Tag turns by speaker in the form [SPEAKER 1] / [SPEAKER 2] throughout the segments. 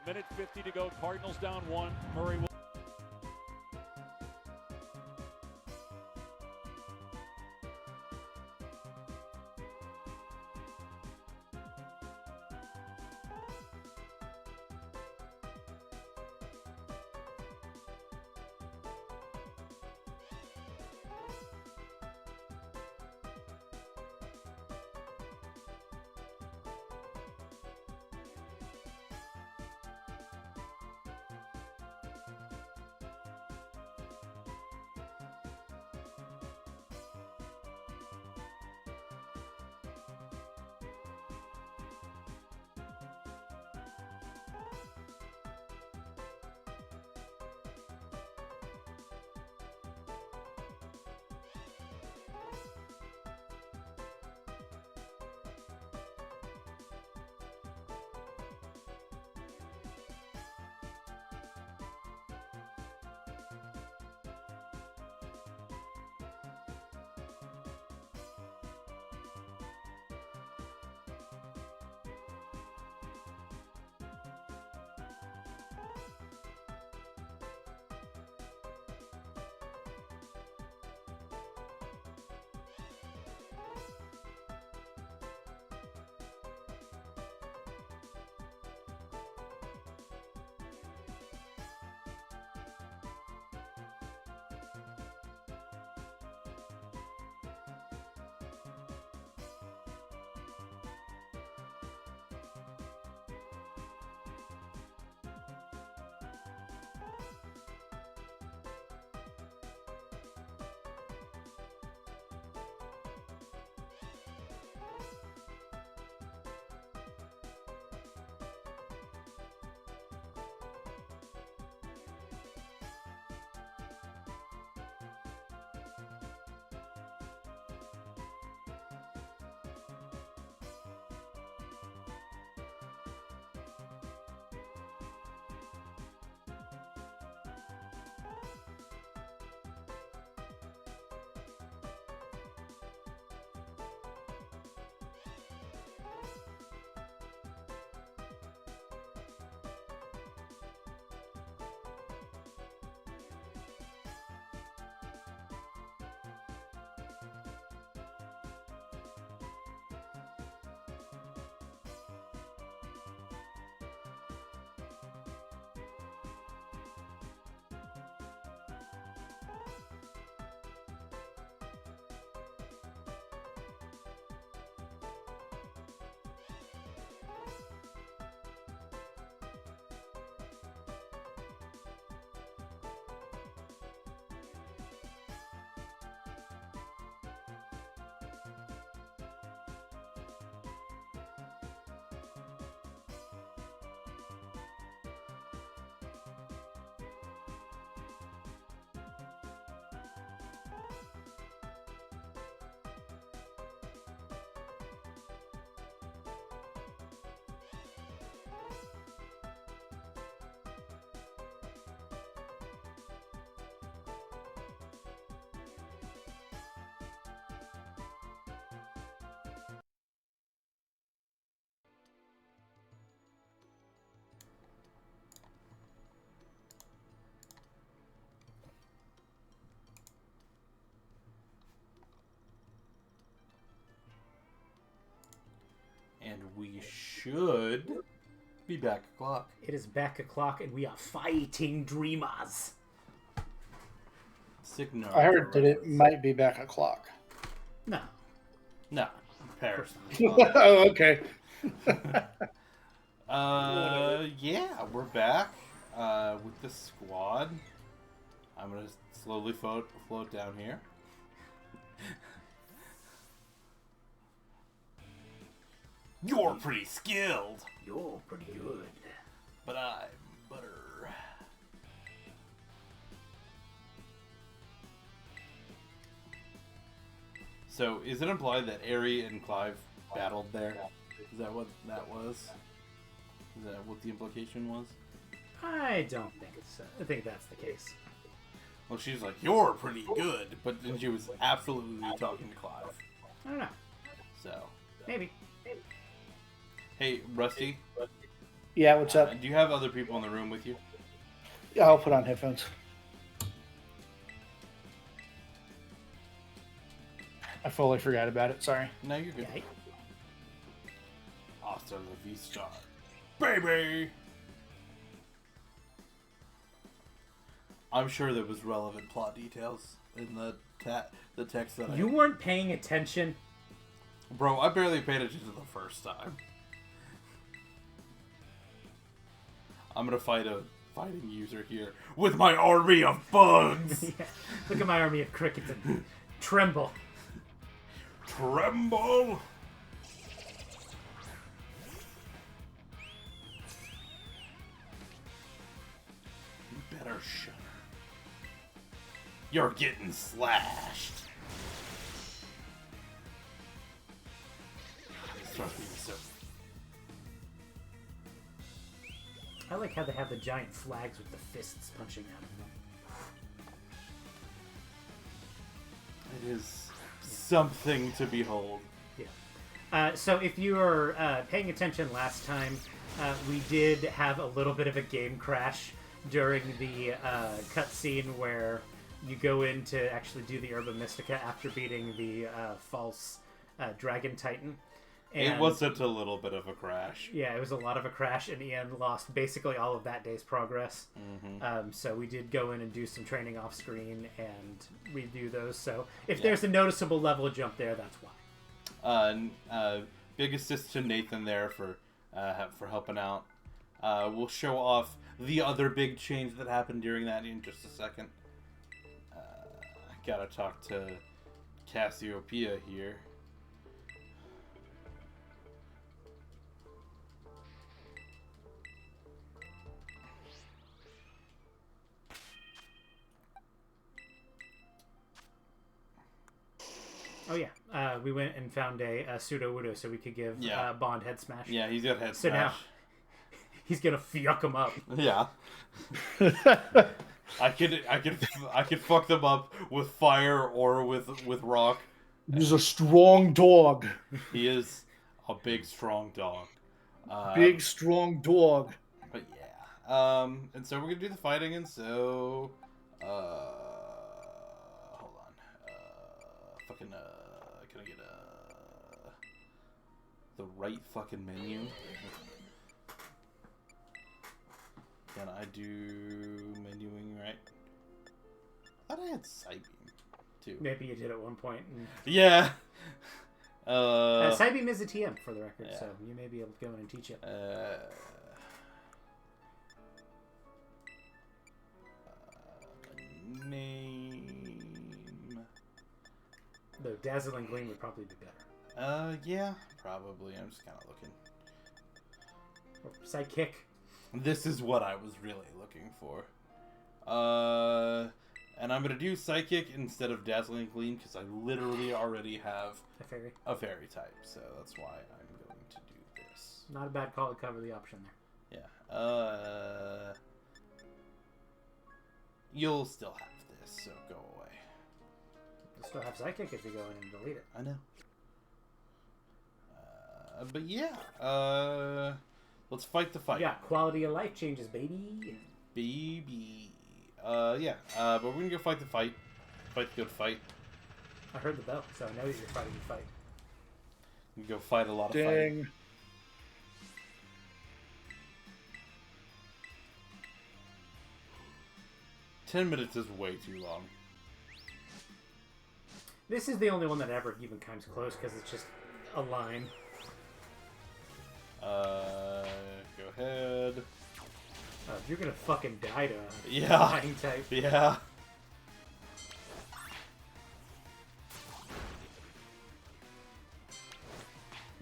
[SPEAKER 1] Minute 50 to go. Cardinals down 1. Murray will.
[SPEAKER 2] And we should be back o'clock.
[SPEAKER 3] It is back o'clock, and we are fighting dreamers.
[SPEAKER 2] Signal.
[SPEAKER 4] I heard that it might be back o'clock.
[SPEAKER 3] No.
[SPEAKER 2] No. Paris.
[SPEAKER 4] Oh, okay.
[SPEAKER 2] Yeah, we're back with the squad. I'm gonna slowly float down here. You're pretty skilled.
[SPEAKER 3] You're pretty good.
[SPEAKER 2] But I'm butter. So, is it implied that Aerie and Clive battled there? Is that what that was? Is that what the implication was?
[SPEAKER 3] I don't think it's. I think that's the case.
[SPEAKER 2] Well, she's like, you're pretty good, but then she was absolutely talking to Clive.
[SPEAKER 3] I don't know.
[SPEAKER 2] So,
[SPEAKER 3] Maybe.
[SPEAKER 2] hey, Rusty,
[SPEAKER 4] Yeah, what's up?
[SPEAKER 2] Do you have other people in the room with you?
[SPEAKER 4] Yeah, I'll put on headphones. I fully forgot about it. Sorry.
[SPEAKER 2] No, you're good.
[SPEAKER 3] Yeah.
[SPEAKER 2] Hasta la vista, baby! I'm sure there was relevant plot details in the text that
[SPEAKER 3] You weren't paying attention.
[SPEAKER 2] Bro, I barely paid attention the first time. I'm gonna fight a fighting user here with my army of bugs!
[SPEAKER 3] Yeah. Look at my army of crickets and tremble.
[SPEAKER 2] Tremble! You better shudder. You're getting slashed. Trust me, so.
[SPEAKER 3] I like how they have the giant flags with the fists punching out of them.
[SPEAKER 2] It is something to behold.
[SPEAKER 3] Yeah. So if you were paying attention last time, we did have a little bit of a game crash during the cutscene where you go in to actually do the Herba Mystica after beating the false Dragon Titan. And
[SPEAKER 2] It wasn't a little bit of a crash.
[SPEAKER 3] yeah, it was a lot of a crash, and Ian lost basically all of that day's progress. So we did go in and do some training off screen and redo those. So if there's a noticeable level jump there, that's why.
[SPEAKER 2] Big assist to Nathan there for helping out. We'll show off the other big change that happened during that in just a second. I gotta talk to Cassiopeia here.
[SPEAKER 3] Oh yeah, we went and found a pseudo Wudo so we could give Bond head smash.
[SPEAKER 2] Yeah, he's got head
[SPEAKER 3] So
[SPEAKER 2] smash.
[SPEAKER 3] now he's gonna fuck him up.
[SPEAKER 2] Yeah. I could fuck them up with fire or with rock.
[SPEAKER 4] He's a strong dog.
[SPEAKER 2] He is a big, strong dog.
[SPEAKER 4] Big, strong dog.
[SPEAKER 2] But yeah. And so we're gonna do the fighting, and so hold on. Fucking can I get the right fucking menu? Can I do menuing right? I thought I had Sidebeam too.
[SPEAKER 3] Maybe you did at one point. And...
[SPEAKER 2] Yeah.
[SPEAKER 3] Sidebeam is a TM for the record,
[SPEAKER 2] yeah.
[SPEAKER 3] so you may be able to go in and teach it.
[SPEAKER 2] Name.
[SPEAKER 3] Though Dazzling Gleam would probably be better.
[SPEAKER 2] Yeah, probably. I'm just kind of looking.
[SPEAKER 3] Or Sidekick.
[SPEAKER 2] This is what I was really looking for. And I'm gonna do Psychic instead of Dazzling Gleam because I literally already have
[SPEAKER 3] a fairy
[SPEAKER 2] type, so that's why I'm going to do this.
[SPEAKER 3] Not a bad call to cover the option there.
[SPEAKER 2] Yeah. You'll still have this, so go away.
[SPEAKER 3] You'll still have Psychic if you go in and delete it.
[SPEAKER 2] I know. But yeah. Let's fight the fight.
[SPEAKER 3] Yeah, quality of life changes, baby.
[SPEAKER 2] Baby. Yeah. But we're gonna go fight the fight. Fight the good fight.
[SPEAKER 3] I heard the bell, so I know that you're fighting the fight.
[SPEAKER 2] We can go fight a lot of
[SPEAKER 4] Ding.
[SPEAKER 2] fighting. Ten minutes is way too long.
[SPEAKER 3] This is the only one that ever even comes close because it's just a line.
[SPEAKER 2] Go ahead.
[SPEAKER 3] You're gonna fucking die to a
[SPEAKER 2] Yeah.
[SPEAKER 3] flying type.
[SPEAKER 2] Yeah.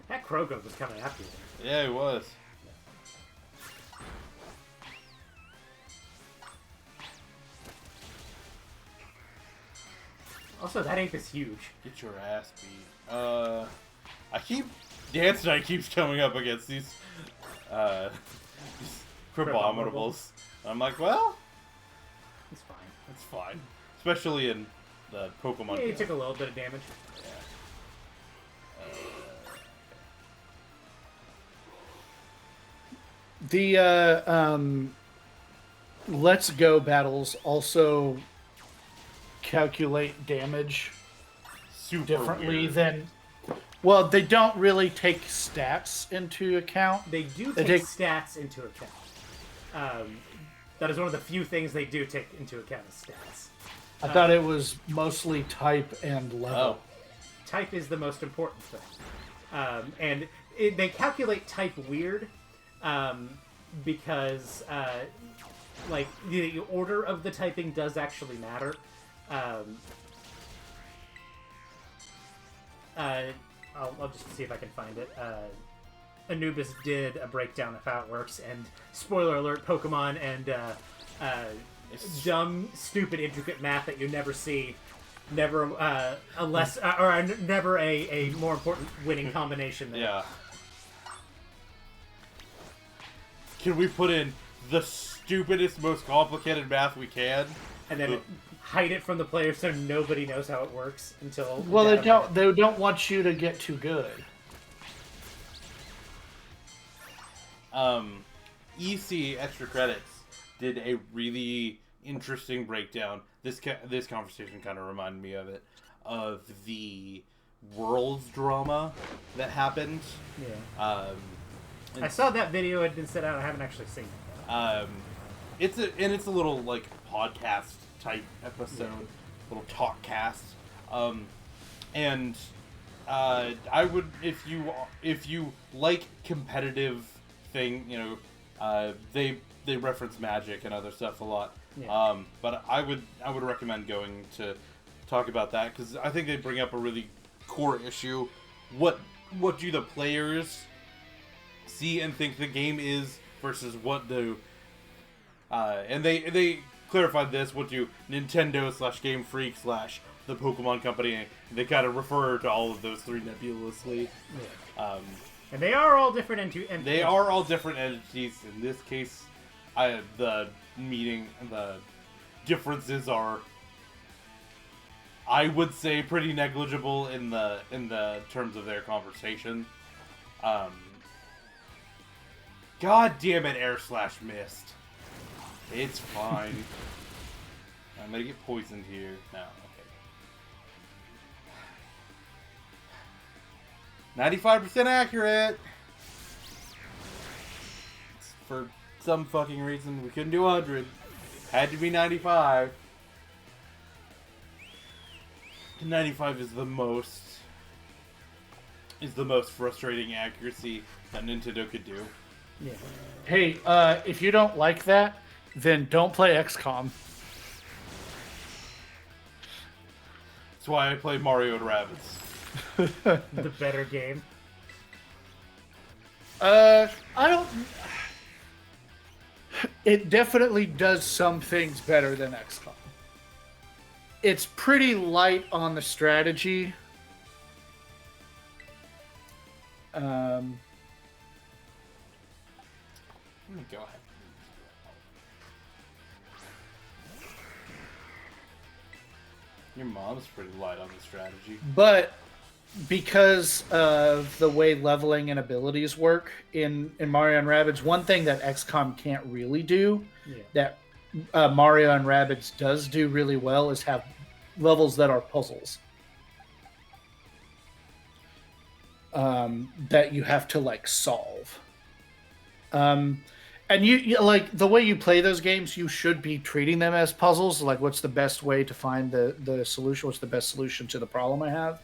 [SPEAKER 3] That Krogo was coming after you.
[SPEAKER 2] Yeah, he was.
[SPEAKER 3] Also, that ape is huge.
[SPEAKER 2] Get your ass beat. Dance Night keeps coming up against these Crabominable. I'm like, well,
[SPEAKER 3] It's fine.
[SPEAKER 2] it's fine. Especially in the Pokemon
[SPEAKER 3] Yeah, he
[SPEAKER 2] game.
[SPEAKER 3] took a little bit of damage.
[SPEAKER 4] The Let's Go battles also calculate damage
[SPEAKER 2] Super
[SPEAKER 4] differently
[SPEAKER 2] weird.
[SPEAKER 4] than. Well, they don't really take stats into account.
[SPEAKER 3] They do take stats into account. That is one of the few things they do take into account is stats.
[SPEAKER 4] I thought it was mostly type and level.
[SPEAKER 2] Oh.
[SPEAKER 3] Type is the most important thing. And they calculate type weird because like the order of the typing does actually matter. I'll just see if I can find it. Anubis did a breakdown of how it works, and spoiler alert, Pokemon and dumb, stupid, intricate math that you never see, never never a more important winning combination than
[SPEAKER 2] Yeah. Can we put in the stupidest, most complicated math we can?
[SPEAKER 3] and then hide it from the player so nobody knows how it works until.
[SPEAKER 4] Well, they don't want you to get too good.
[SPEAKER 2] EC Extra Credits did a really interesting breakdown. This conversation kind of reminded me of it, of the Worlds drama that happened.
[SPEAKER 3] Yeah. I saw that video had been sent out. I haven't actually seen it.
[SPEAKER 2] It's a little like podcast type episode, little talk cast. And I would, if you like competitive thing, they reference Magic and other stuff a lot.
[SPEAKER 3] Yeah.
[SPEAKER 2] But I would recommend going to talk about that because I think they bring up a really core issue. What do the players see and think the game is versus what do and they clarified this, what do Nintendo / Game Freak / the Pokemon Company, they kind of refer to all of those three nebulously.
[SPEAKER 3] Yeah. And they are all different entities.
[SPEAKER 2] They are all different entities. In this case, the differences are, I would say, pretty negligible in the terms of their conversation. God damn it, air / mist. It's fine. I'm gonna get poisoned here. No, okay. 95% accurate! For some fucking reason, we couldn't do 100. Had to be 95. 95 is the most frustrating accuracy that Nintendo could do.
[SPEAKER 3] Yeah.
[SPEAKER 4] Hey, if you don't like that, then don't play XCOM.
[SPEAKER 2] That's why I play Mario and Rabbids.
[SPEAKER 3] The better game.
[SPEAKER 4] I don't. It definitely does some things better than XCOM. It's pretty light on the strategy.
[SPEAKER 2] Go ahead. Your mom's pretty light on the strategy.
[SPEAKER 4] But because of the way leveling and abilities work in Mario and Rabbids, one thing that XCOM can't really do, that Mario and Rabbids does do really well, is have levels that are puzzles. That you have to, like, solve. And you like, the way you play those games, you should be treating them as puzzles. Like, what's the best way to find the solution? What's the best solution to the problem I have?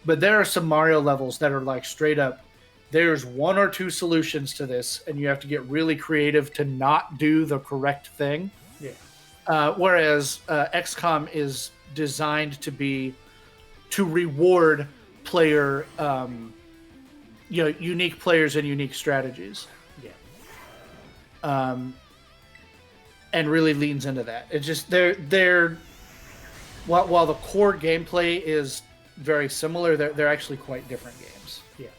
[SPEAKER 4] But there are some Mario levels that are like straight up, there's one or two solutions to this, and you have to get really creative to not do the correct thing.
[SPEAKER 3] Yeah.
[SPEAKER 4] Whereas XCOM is designed to reward player, unique players and unique strategies. And really leans into that. It's just they're while the core gameplay is very similar, they're actually quite different games.
[SPEAKER 3] Yeah.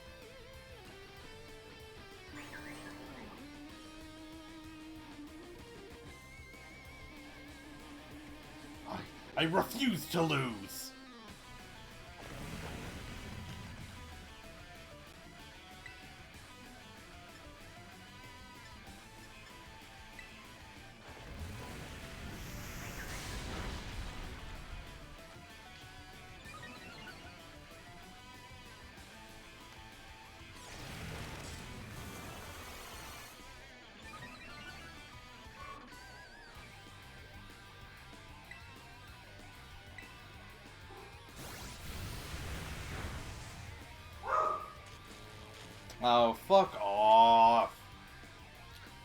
[SPEAKER 2] I refuse to lose. Oh, fuck off.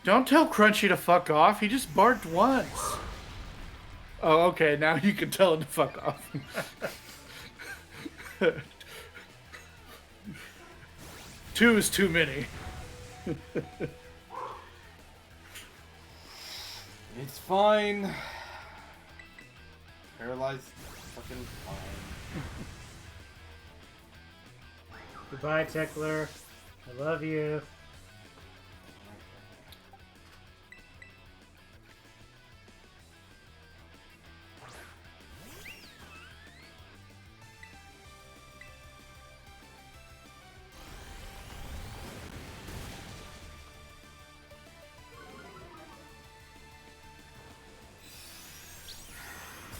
[SPEAKER 4] Don't tell Crunchy to fuck off. He just barked once. Oh, okay. Now you can tell him to fuck off. 2 is too many.
[SPEAKER 2] It's fine. Paralyzed, fucking fine.
[SPEAKER 3] Goodbye, Tickler. I love you.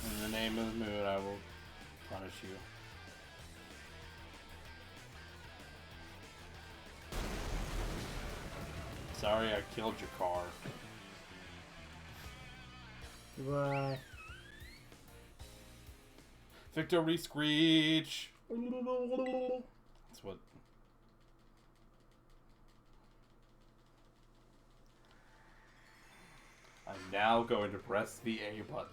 [SPEAKER 2] In the name of the moon, I will punish you. Sorry I killed your car.
[SPEAKER 3] Goodbye.
[SPEAKER 2] Victory screech! That's what... I'm now going to press the A button.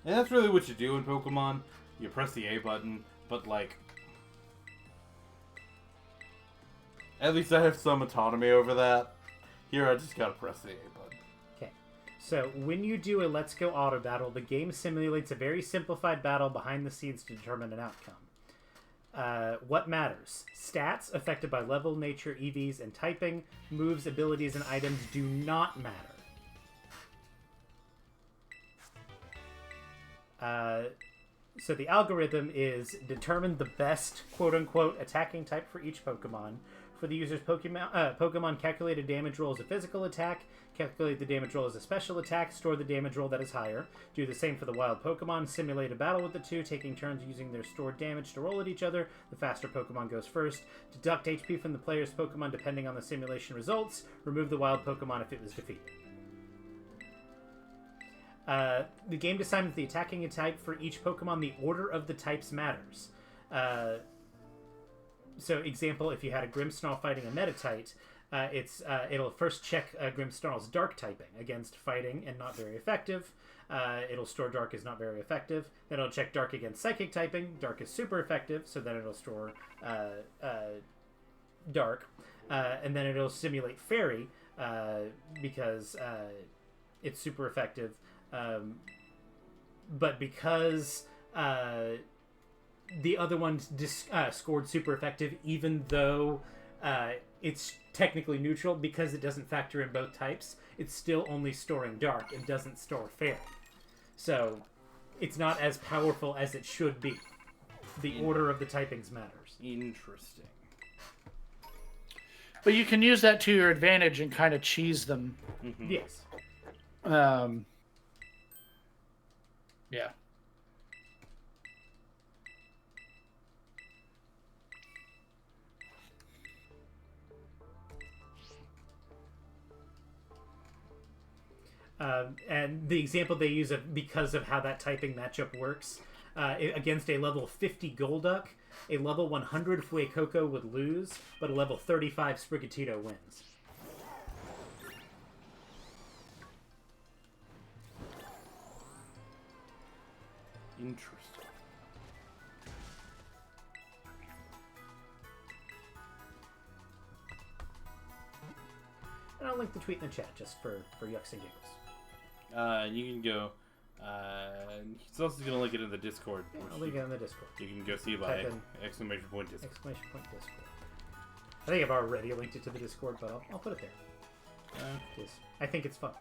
[SPEAKER 2] And that's really what you do in Pokemon. You press the A button, but like... At least I have some autonomy over that. Here I just gotta press the A button.
[SPEAKER 3] Okay. So, when you do a Let's Go Auto Battle, the game simulates a very simplified battle behind the scenes to determine an outcome. What matters? Stats affected by level, nature, EVs, and typing. Moves, abilities, and items do not matter. So the algorithm is determine the best quote-unquote attacking type for each Pokemon. For the user's Pokemon, calculate a damage roll as a physical attack, calculate the damage roll as a special attack, store the damage roll that is higher. Do the same for the wild Pokemon, simulate a battle with the two, taking turns using their stored damage to roll at each other. The faster Pokemon goes first. Deduct HP from the player's Pokemon depending on the simulation results. Remove the wild Pokemon if it was defeated. The game designs the attacking type for each Pokemon. The order of the types matters. So, example, if you had a Grimmsnarl fighting a Metatite, it'll first check Grimmsnarl's Dark typing against fighting and not very effective. It'll store Dark as not very effective. Then it'll check Dark against Psychic typing. Dark is super effective, so then it'll store Dark. And then it'll simulate Fairy because it's super effective. But because the other one scored super effective, even though it's technically neutral, because it doesn't factor in both types, it's still only storing Dark and doesn't store Fairy. So it's not as powerful as it should be. The order of the typings matters.
[SPEAKER 2] Interesting.
[SPEAKER 4] But you can use that to your advantage and kind of cheese them.
[SPEAKER 2] Mm-hmm.
[SPEAKER 3] Yes.
[SPEAKER 4] Yeah.
[SPEAKER 3] And the example they use because of how that typing matchup works, against a level 50 Golduck, a level 100 Fuecoco would lose, but a level 35 Sprigatito wins.
[SPEAKER 2] Interesting.
[SPEAKER 3] And I'll link the tweet in the chat just for yucks and giggles.
[SPEAKER 2] You can go. He's also going to link it in the Discord.
[SPEAKER 3] Yeah, I'll link it in the Discord.
[SPEAKER 2] You can go see by
[SPEAKER 3] Type in
[SPEAKER 2] exclamation point Discord.
[SPEAKER 3] Exclamation point Discord. I think I've already linked it to the Discord, but I'll put it there. I think it's fun.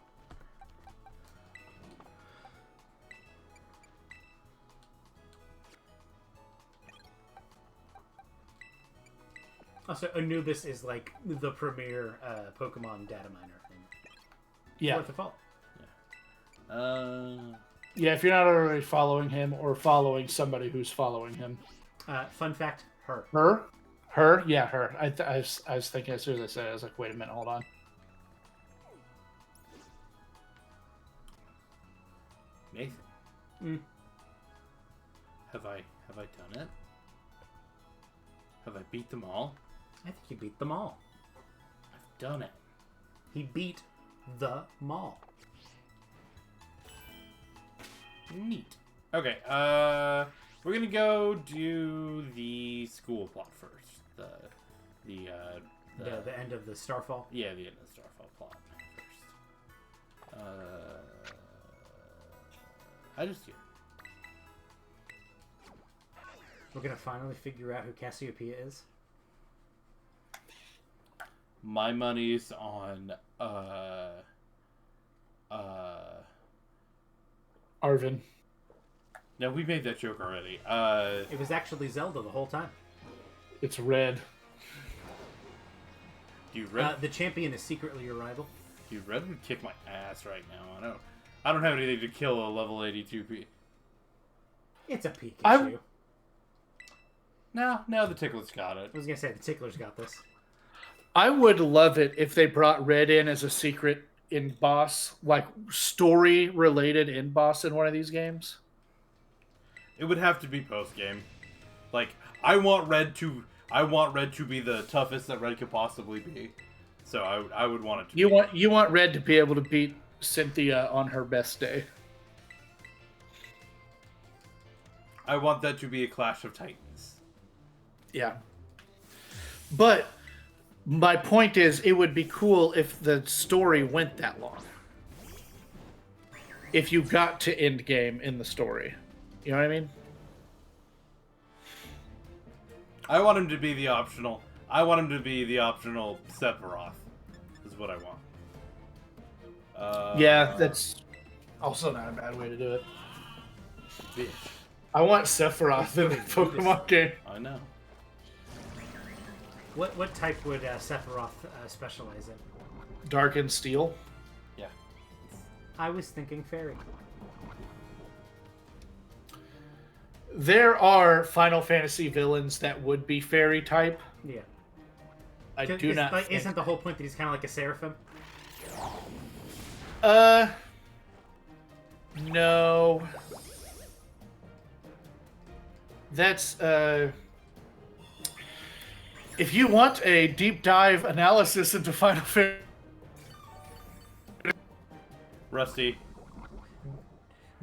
[SPEAKER 3] Also, Anubis is like the premier Pokemon data miner.
[SPEAKER 4] Yeah.
[SPEAKER 3] Worth a follow.
[SPEAKER 4] Yeah, if you're not already following him or following somebody who's following him.
[SPEAKER 3] Fun fact, her.
[SPEAKER 4] Her? Her? Yeah, her. I was thinking as soon as I said it, I was like, wait a minute, hold on.
[SPEAKER 2] Nathan.
[SPEAKER 3] Mm.
[SPEAKER 2] Have I done it? Have I beat them all?
[SPEAKER 3] I think you beat them all.
[SPEAKER 2] I've done it.
[SPEAKER 3] He beat the mall.
[SPEAKER 2] Neat. Okay, we're gonna go do the school plot first. The
[SPEAKER 3] end of the Starfall.
[SPEAKER 2] Yeah, the end of the Starfall plot first. I just do.
[SPEAKER 3] We're gonna finally figure out who Cassiopeia is.
[SPEAKER 2] My money's on
[SPEAKER 4] Arvin.
[SPEAKER 2] No, we made that joke already.
[SPEAKER 3] It was actually Zelda the whole time.
[SPEAKER 4] It's red.
[SPEAKER 2] Dude, Red.
[SPEAKER 3] The champion is secretly your rival.
[SPEAKER 2] Dude, Red would kick my ass right now. I don't have anything to kill a level 82 P.
[SPEAKER 3] It's a Pikachu.
[SPEAKER 2] No, the Ticklet's got it.
[SPEAKER 3] I was gonna say the Tickler's got this.
[SPEAKER 4] I would love it if they brought Red in as a secret in boss, like story related in boss in one of these games.
[SPEAKER 2] It would have to be post game. Like, I want Red to be the toughest that Red could possibly be. So I would want it to.
[SPEAKER 4] You want Red to be able to beat Cynthia on her best day.
[SPEAKER 2] I want that to be a Clash of Titans.
[SPEAKER 4] Yeah. But my point is, it would be cool if the story went that long. If you got to end game in the story. You know what I mean?
[SPEAKER 2] I want him to be the optional. Sephiroth. Is what I want.
[SPEAKER 4] Yeah, that's also not a bad way to do it.
[SPEAKER 2] Bitch.
[SPEAKER 4] I want Sephiroth in the Pokemon game.
[SPEAKER 2] I know.
[SPEAKER 3] What type would Sephiroth specialize in?
[SPEAKER 4] Dark and Steel.
[SPEAKER 2] Yeah.
[SPEAKER 3] I was thinking fairy.
[SPEAKER 4] There are Final Fantasy villains that would be fairy type.
[SPEAKER 3] Yeah.
[SPEAKER 4] I do not.
[SPEAKER 3] Like, isn't the whole point that he's kind of like a seraphim?
[SPEAKER 4] No. That's if you want a deep dive analysis into Final Fantasy.
[SPEAKER 2] Rusty.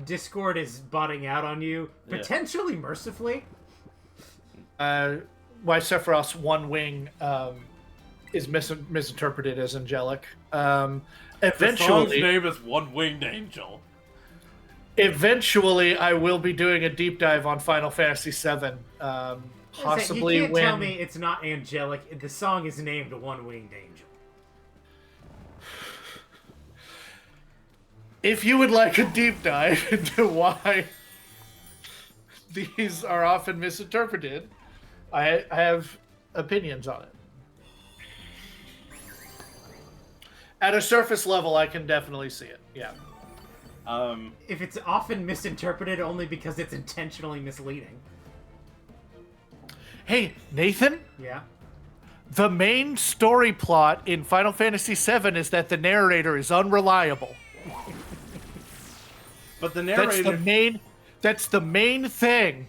[SPEAKER 3] Discord is botting out on you, potentially mercifully.
[SPEAKER 4] Why Sephiroth's one wing is misinterpreted as angelic.
[SPEAKER 2] The
[SPEAKER 4] Eventually,
[SPEAKER 2] song's name is One Winged Angel.
[SPEAKER 4] Eventually, I will be doing a deep dive on Final Fantasy VII. Possibly
[SPEAKER 3] you can't
[SPEAKER 4] when
[SPEAKER 3] tell me it's not angelic. The song is named One Winged Angel.
[SPEAKER 4] if you would like a deep dive into why these are often misinterpreted, I have opinions on it. At a surface level, I can definitely see it. Yeah.
[SPEAKER 3] If it's often misinterpreted only because it's intentionally misleading.
[SPEAKER 4] Hey, Nathan?
[SPEAKER 3] Yeah?
[SPEAKER 4] The main story plot in Final Fantasy VII is that the narrator is unreliable.
[SPEAKER 2] But the narrator...
[SPEAKER 4] That's the main thing.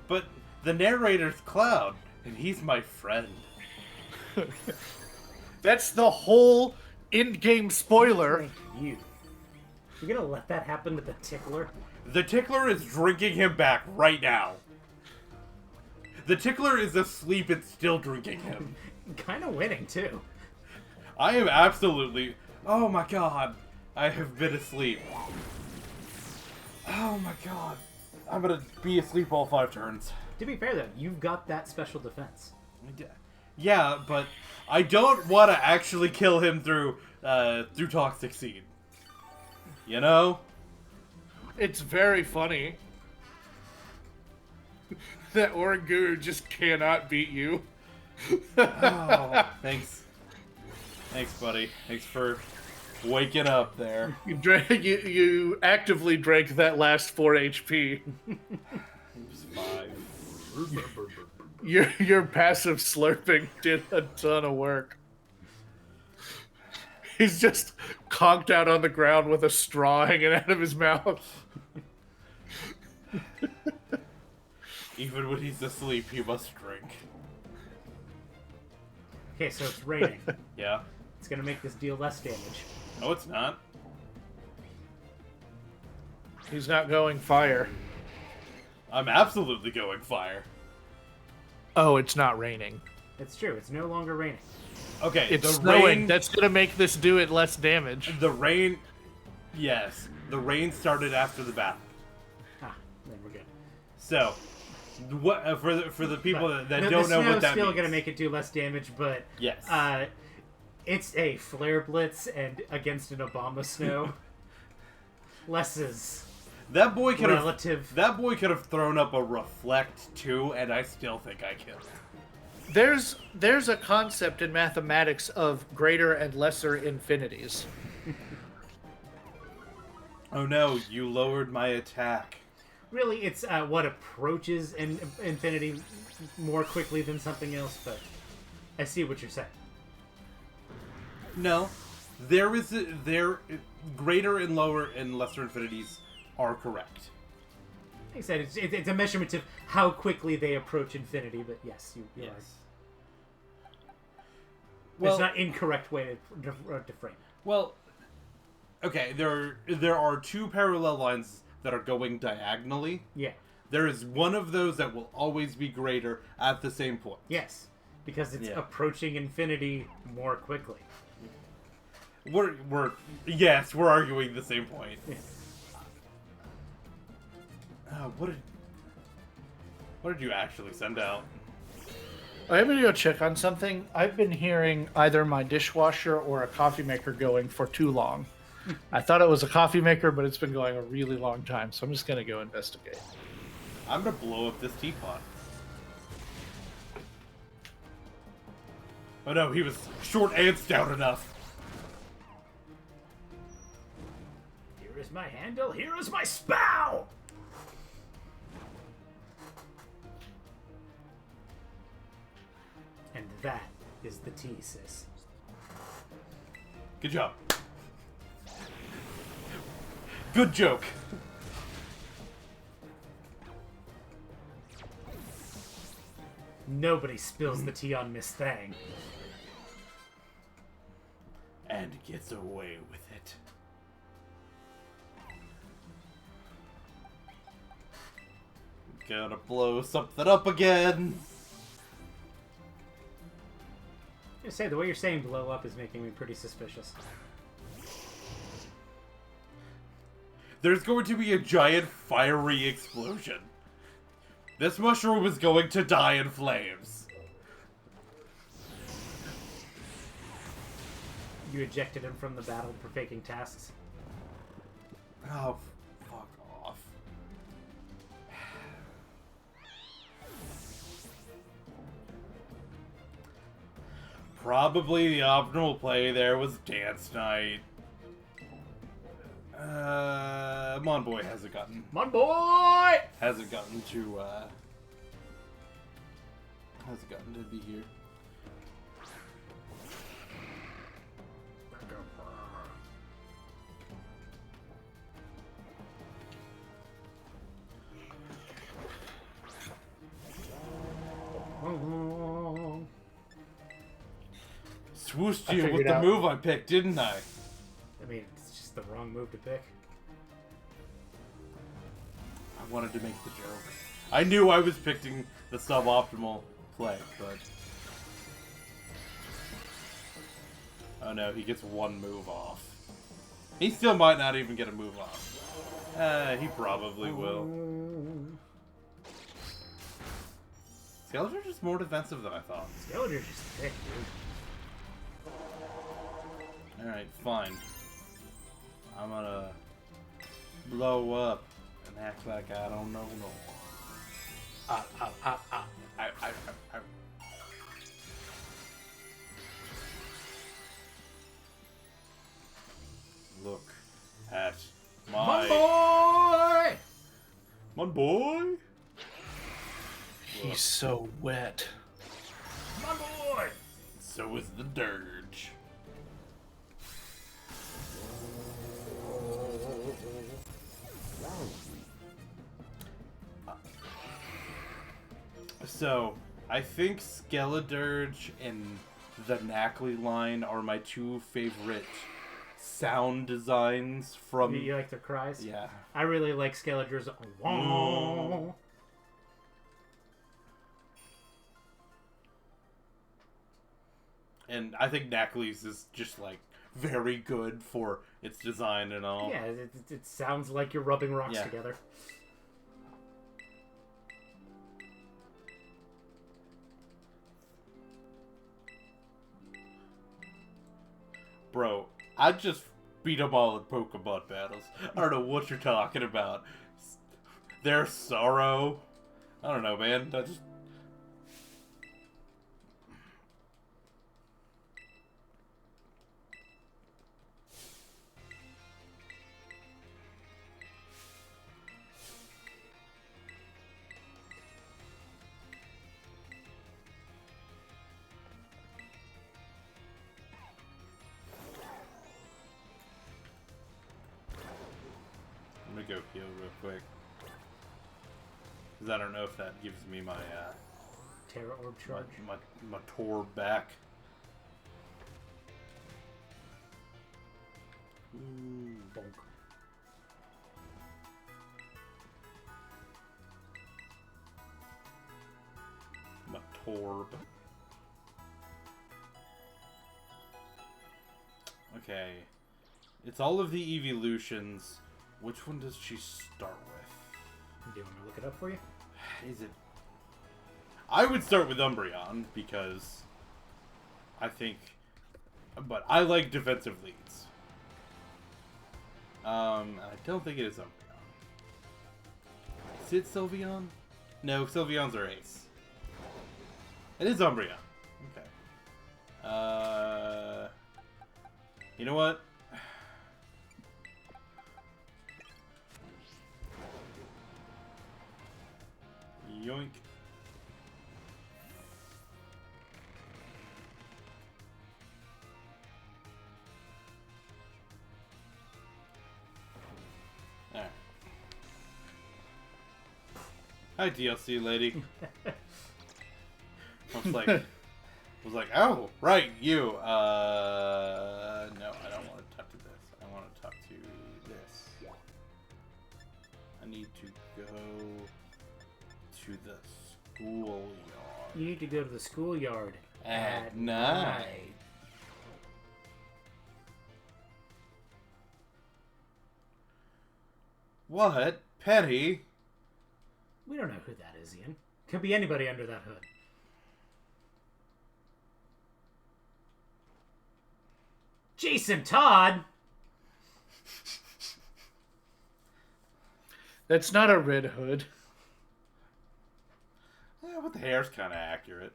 [SPEAKER 2] But the narrator's Cloud, and he's my friend.
[SPEAKER 4] That's the whole in-game spoiler.
[SPEAKER 3] Thank you. You're gonna let that happen to the Tickler?
[SPEAKER 2] The Tickler is drinking him back right now. The Tickler is asleep and still drinking him.
[SPEAKER 3] Kind of winning, too.
[SPEAKER 2] I am absolutely... Oh my god. I have been asleep. Oh my god. I'm gonna be asleep all 5 turns.
[SPEAKER 3] To be fair, though, you've got that special defense.
[SPEAKER 2] Yeah, but I don't want to actually kill him through Toxic Seed. You know?
[SPEAKER 4] It's very funny that Oranguru just cannot beat you.
[SPEAKER 2] Oh, thanks. Thanks, buddy. Thanks for waking up there.
[SPEAKER 4] You actively drank that last 4 HP.
[SPEAKER 2] It was 5.
[SPEAKER 4] Your passive slurping did a ton of work. He's just conked out on the ground with a straw hanging out of his mouth.
[SPEAKER 2] Even when he's asleep, he must drink.
[SPEAKER 3] Okay, so it's raining.
[SPEAKER 2] Yeah.
[SPEAKER 3] It's gonna make this deal less damage.
[SPEAKER 2] No, it's not.
[SPEAKER 4] He's not going fire.
[SPEAKER 2] I'm absolutely going fire.
[SPEAKER 4] Oh, it's not raining.
[SPEAKER 3] It's true. It's no longer raining.
[SPEAKER 2] Okay,
[SPEAKER 4] It's
[SPEAKER 2] the
[SPEAKER 4] snowing.
[SPEAKER 2] rain.
[SPEAKER 4] That's gonna make this do it less damage.
[SPEAKER 2] The rain. Yes, the rain started after the battle.
[SPEAKER 3] Ah, then we're good.
[SPEAKER 2] So, what for the people that
[SPEAKER 3] No,
[SPEAKER 2] don't know what that
[SPEAKER 3] The snow's still
[SPEAKER 2] means?
[SPEAKER 3] gonna make it do less damage, but
[SPEAKER 2] Yes.
[SPEAKER 3] it's a flare blitz and against an Obama snow. Less is
[SPEAKER 2] That boy could have.
[SPEAKER 3] relative.
[SPEAKER 2] That boy could have thrown up a reflect too, and I still think I killed him.
[SPEAKER 4] There's a concept in mathematics of greater and lesser infinities.
[SPEAKER 2] Oh no, you lowered my attack.
[SPEAKER 3] Really, it's what approaches infinity more quickly than something else, but I see what you're saying.
[SPEAKER 2] No, greater and lower and lesser infinities are correct.
[SPEAKER 3] Like I said, it's a measurement of how quickly they approach infinity, but yes, you're right.
[SPEAKER 2] Well,
[SPEAKER 3] It's not incorrect way to frame it.
[SPEAKER 2] well, okay. There are two parallel lines that are going diagonally.
[SPEAKER 3] Yeah.
[SPEAKER 2] There is one of those that will always be greater at the same point.
[SPEAKER 3] Yes, because it's
[SPEAKER 2] Yeah.
[SPEAKER 3] approaching infinity more quickly.
[SPEAKER 2] We're arguing the same point.
[SPEAKER 3] Yeah.
[SPEAKER 2] What did you actually send out?
[SPEAKER 4] I'm gonna go check on something. I've been hearing either my dishwasher or a coffee maker going for too long. I thought it was a coffee maker, but it's been going a really long time, so I'm just gonna go investigate.
[SPEAKER 2] I'm gonna blow up this teapot. Oh no, he was short and stout enough.
[SPEAKER 3] Here is my handle. Here is my spout. And that is the tea, sis.
[SPEAKER 2] Good job. Good joke.
[SPEAKER 3] Nobody spills the tea on Miss Thang.
[SPEAKER 2] And gets away with it. Gonna blow something up again.
[SPEAKER 3] I say the way you're saying blow up is making me pretty suspicious.
[SPEAKER 2] There's going to be a giant fiery explosion. This mushroom is going to die in flames.
[SPEAKER 3] You ejected him from the battle for faking tasks.
[SPEAKER 2] Oh, fuck off. Probably the optimal play there was Dance Night. Mon Boy hasn't gotten
[SPEAKER 3] Boy!
[SPEAKER 2] to be here. Swooshed you with
[SPEAKER 4] figured
[SPEAKER 2] the
[SPEAKER 4] out.
[SPEAKER 2] move I picked, didn't I?
[SPEAKER 3] I mean, it's just the wrong move to pick.
[SPEAKER 2] I wanted to make the joke. I knew I was picking the suboptimal play, but... Oh no, he gets one move off. He still might not even get a move off. He probably will. Skeletor's just more defensive than I thought.
[SPEAKER 3] Skeletor's just thick, dude.
[SPEAKER 2] Alright, fine. I'm gonna blow up and act like I don't know no more. Look at my
[SPEAKER 3] boy!
[SPEAKER 2] Mon boy.
[SPEAKER 4] He's so wet.
[SPEAKER 3] My boy!
[SPEAKER 2] So is the dirge. So, I think Skeledirge and the Knackley line are my two favorite sound designs from...
[SPEAKER 3] You like their cries?
[SPEAKER 2] Yeah.
[SPEAKER 3] I really like Skeletor's wah.
[SPEAKER 2] And I think Knackley's is just, like, very good for its design and all.
[SPEAKER 3] Yeah, it sounds like you're rubbing rocks
[SPEAKER 2] Yeah.
[SPEAKER 3] together.
[SPEAKER 2] Bro, I just beat them all in Pokemon battles. I don't know what you're talking about. Their sorrow. I don't know, man. I just... I'm gonna go heal real quick. Because I don't know if that gives me my,
[SPEAKER 3] Terra Orb charge.
[SPEAKER 2] my Torb back. Ooh.
[SPEAKER 3] Bonk.
[SPEAKER 2] My Torb. Okay. It's all of the evolutions. Which one does she start with?
[SPEAKER 3] Do you want me to look it up for you?
[SPEAKER 2] Is it... I would start with Umbreon, because I think... But I like defensive leads. I don't think it is Umbreon. Is it Sylveon? No, Sylveon's our ace. It is Umbreon. Okay. You know what? Yoink. Alright. Hi, DLC lady. I was like, oh, right, you. No, I don't want to talk to this. I want to talk to this. I need to go to the schoolyard.
[SPEAKER 3] You need to go to the schoolyard
[SPEAKER 2] At night. What? Petty?
[SPEAKER 3] We don't know who that is, Ian. Could be anybody under that hood. Jason Todd?
[SPEAKER 4] That's not a Red Hood.
[SPEAKER 2] Yeah, but the hair's kind of accurate.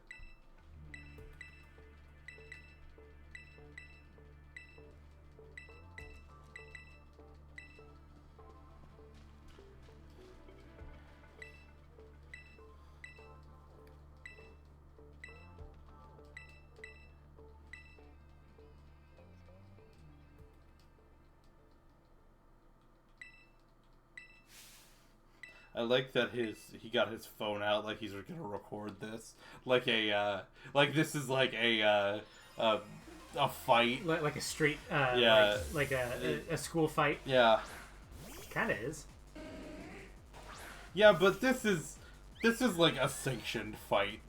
[SPEAKER 2] I like that he got his phone out like he's gonna record this, like this is like a fight.
[SPEAKER 3] Like a street,
[SPEAKER 2] Yeah.
[SPEAKER 3] like a school fight.
[SPEAKER 2] Yeah,
[SPEAKER 3] Kind of is.
[SPEAKER 2] yeah, but this is like a sanctioned fight.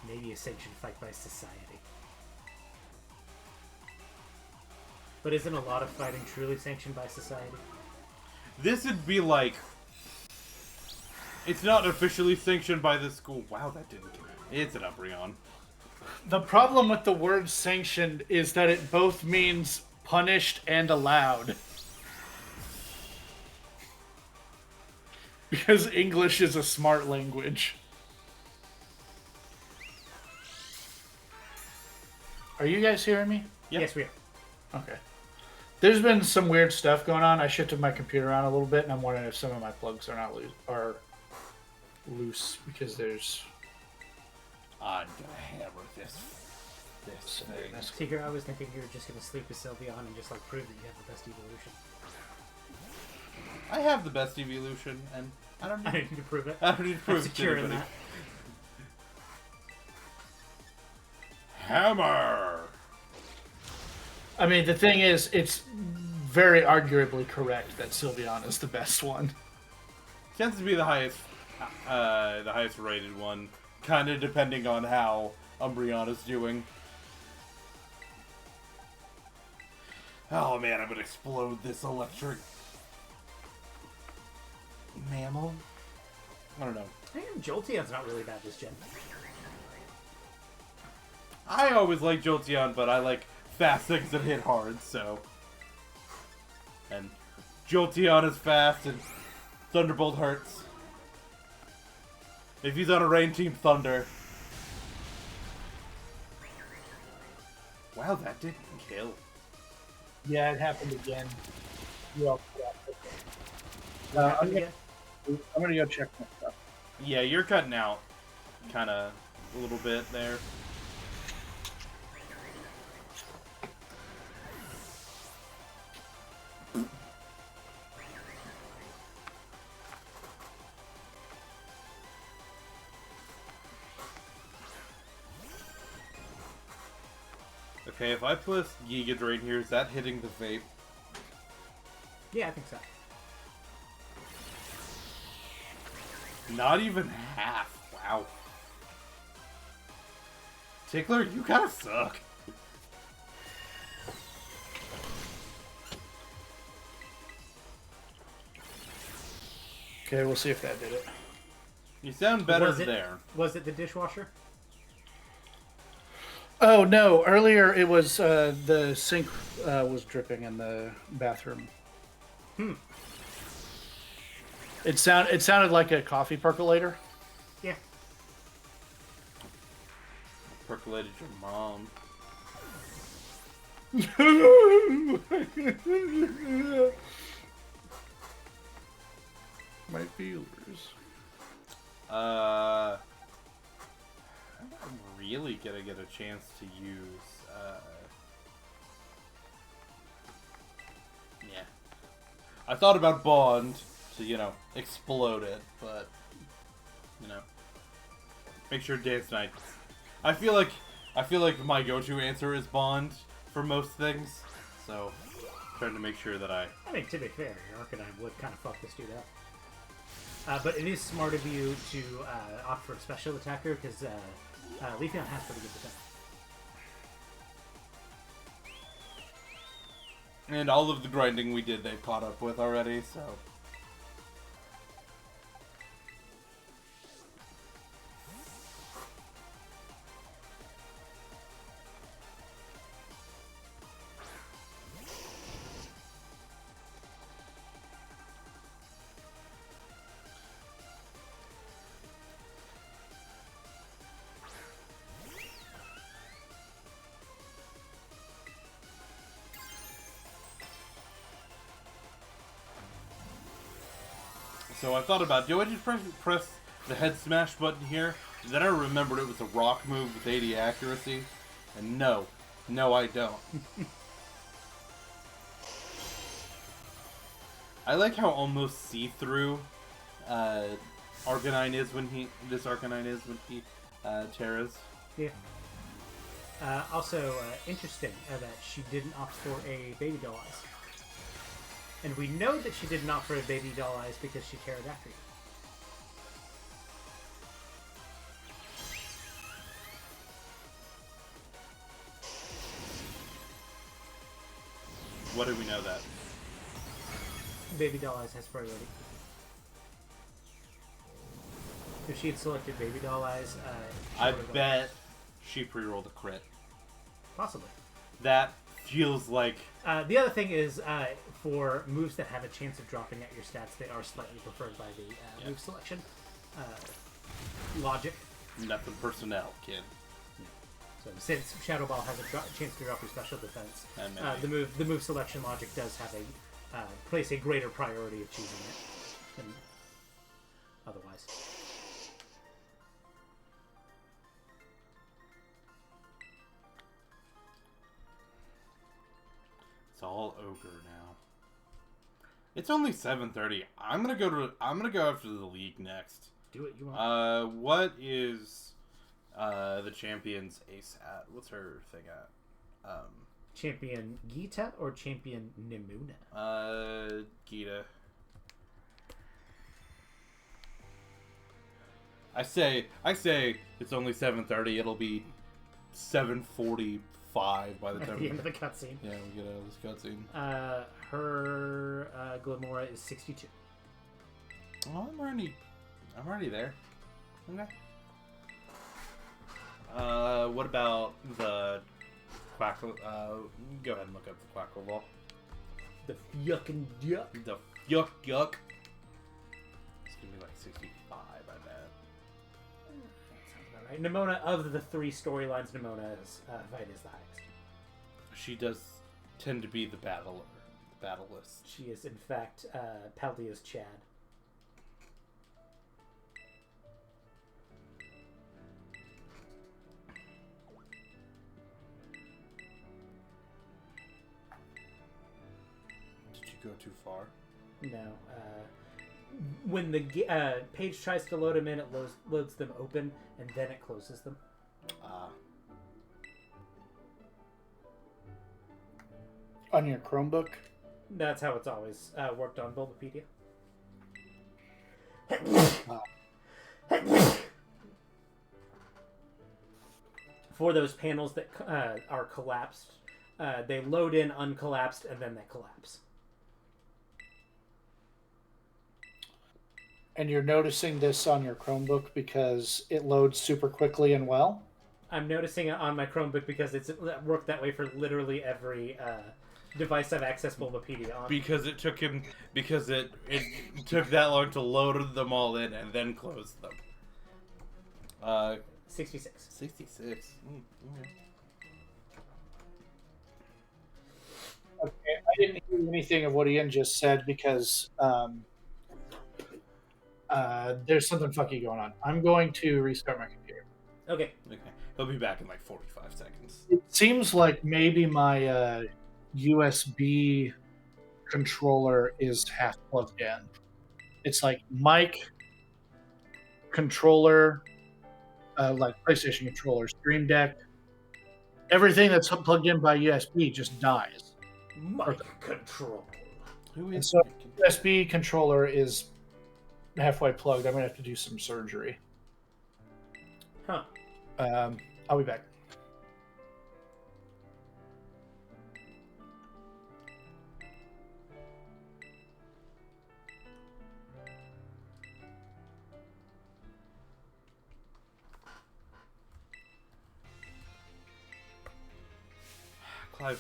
[SPEAKER 3] Maybe a sanctioned fight by society. But isn't a lot of fighting truly sanctioned by society?
[SPEAKER 2] This would be like, it's not officially sanctioned by the school. Wow, that didn't. It's an Umbreon.
[SPEAKER 4] The problem with the word sanctioned is that it both means punished and allowed. Because English is a smart language. Are you guys hearing me?
[SPEAKER 2] Yep.
[SPEAKER 3] Yes, we are.
[SPEAKER 4] Okay. There's been some weird stuff going on. I shifted my computer around a little bit, and I'm wondering if some of my plugs are not loose because there's.
[SPEAKER 2] I'm gonna hammer this thing.
[SPEAKER 3] Seeker, I was thinking you were just going to sleep with Sylveon and just like prove that you have the best evolution.
[SPEAKER 2] I have the best evolution, and I don't
[SPEAKER 3] I
[SPEAKER 2] need,
[SPEAKER 3] didn't need to prove it.
[SPEAKER 2] I don't need to prove
[SPEAKER 3] I'm
[SPEAKER 2] it to
[SPEAKER 3] secure in
[SPEAKER 2] anybody.
[SPEAKER 3] that.
[SPEAKER 2] Hammer!
[SPEAKER 4] I mean, the thing is, it's very arguably correct that Sylveon is the best one.
[SPEAKER 2] Tends to be the highest rated one, kind of depending on how Umbreon is doing. Oh man, I'm gonna explode this electric mammal. I don't know.
[SPEAKER 3] I think Jolteon's not really bad this gen.
[SPEAKER 2] I always like Jolteon, but I like fast things that hit hard, so. And Jolteon is fast, and Thunderbolt hurts. If he's on a Rain Team Thunder. Wow, that didn't kill.
[SPEAKER 4] Yeah, it happened again. I'm gonna go check my stuff.
[SPEAKER 2] Yeah, you're cutting out kind of a little bit there. Okay, if I put Giga Drain here, is that hitting the vape?
[SPEAKER 3] Yeah, I think so.
[SPEAKER 2] Not even half. Wow. Tickler, you kind of suck.
[SPEAKER 4] Okay, we'll see if that did it.
[SPEAKER 2] You sound better
[SPEAKER 3] Was it-
[SPEAKER 2] there.
[SPEAKER 3] Was it the dishwasher?
[SPEAKER 4] Oh no! Earlier it was the sink was dripping in the bathroom. It sounded like a coffee percolator.
[SPEAKER 3] Yeah.
[SPEAKER 2] Percolated your mom.
[SPEAKER 4] My feelers.
[SPEAKER 2] I'm really gonna get a chance to use, yeah. I thought about Bond to, you know, explode it, but, you know, make sure Dance Night. I feel like my go-to answer is Bond for most things, so trying to make sure that I
[SPEAKER 3] mean, to be fair, your Arcanine would kind of fuck this dude up. But it is smart of you to opt for a special attacker, because Leafeon has pretty good defense.
[SPEAKER 2] And all of the grinding we did, they've caught up with already, so. So I thought about, do I just press the head smash button here? Then I remembered it was a rock move with 80 accuracy. And no, I don't. I like how almost see-through Arcanine is when he Terras.
[SPEAKER 3] Yeah. Also, interesting that she didn't opt for a Baby Doll Eyes. And we know that she didn't opt for a Baby Doll Eyes because she Terra'd after you.
[SPEAKER 2] What do we know that?
[SPEAKER 3] Baby Doll Eyes has priority. If she had selected Baby Doll Eyes,
[SPEAKER 2] I bet she pre-rolled a crit.
[SPEAKER 3] Possibly.
[SPEAKER 2] That feels like...
[SPEAKER 3] The other thing is, for moves that have a chance of dropping at your stats, they are slightly preferred by the move selection. Logic.
[SPEAKER 2] Nothing personnel, kid.
[SPEAKER 3] So since Shadow Ball has a chance to drop your special defense, the move selection logic does have a place a greater priority of choosing it than otherwise.
[SPEAKER 2] It's all ogre now. It's only 7:30. I'm gonna go after the league next.
[SPEAKER 3] Do what you want.
[SPEAKER 2] What is The champion's ace at. What's her thing at?
[SPEAKER 3] Champion Gita or Champion Nimuna?
[SPEAKER 2] Gita. I say it's only 7:30. It'll be 7:45 by the
[SPEAKER 3] At
[SPEAKER 2] time
[SPEAKER 3] the end of the cutscene.
[SPEAKER 2] Yeah, we get out of this cutscene.
[SPEAKER 3] Her Glamora is 62.
[SPEAKER 2] Oh, I'm already there. Okay. What about the Quackle? Go ahead and look up the Quackle Ball.
[SPEAKER 3] The yucking yuck.
[SPEAKER 2] The yuck. It's gonna be like 65, I bet.
[SPEAKER 3] That sounds about right. Nimona, of the 3 storylines, Nimona's fight is the highest.
[SPEAKER 2] She does tend to be the battlist.
[SPEAKER 3] She is, in fact, Paldea's Chad.
[SPEAKER 2] Did you go too far?
[SPEAKER 3] No. When the page tries to load them in, it loads them open, and then it closes them.
[SPEAKER 4] On your Chromebook?
[SPEAKER 3] That's how it's always worked on Bulbapedia. For those panels that are collapsed, they load in uncollapsed, and then they collapse.
[SPEAKER 4] And you're noticing this on your Chromebook because it loads super quickly and well?
[SPEAKER 3] I'm noticing it on my Chromebook because it's worked that way for literally every device I've accessed Bulbapedia on.
[SPEAKER 2] Because it took that long to load them all in and then close them.
[SPEAKER 3] 66.
[SPEAKER 2] 66. Okay.
[SPEAKER 4] Okay, I didn't hear anything of what Ian just said because there's something funky going on. I'm going to restart my computer.
[SPEAKER 3] Okay.
[SPEAKER 2] He'll be back in like 45 seconds.
[SPEAKER 4] It seems like maybe my USB controller is half plugged in. It's like mic, controller, like PlayStation controller, Stream Deck, everything that's plugged in by USB just dies.
[SPEAKER 3] Mic control.
[SPEAKER 4] And so USB controller is halfway plugged. I'm gonna have to do some surgery.
[SPEAKER 3] Huh.
[SPEAKER 4] I'll be back.
[SPEAKER 2] Clive,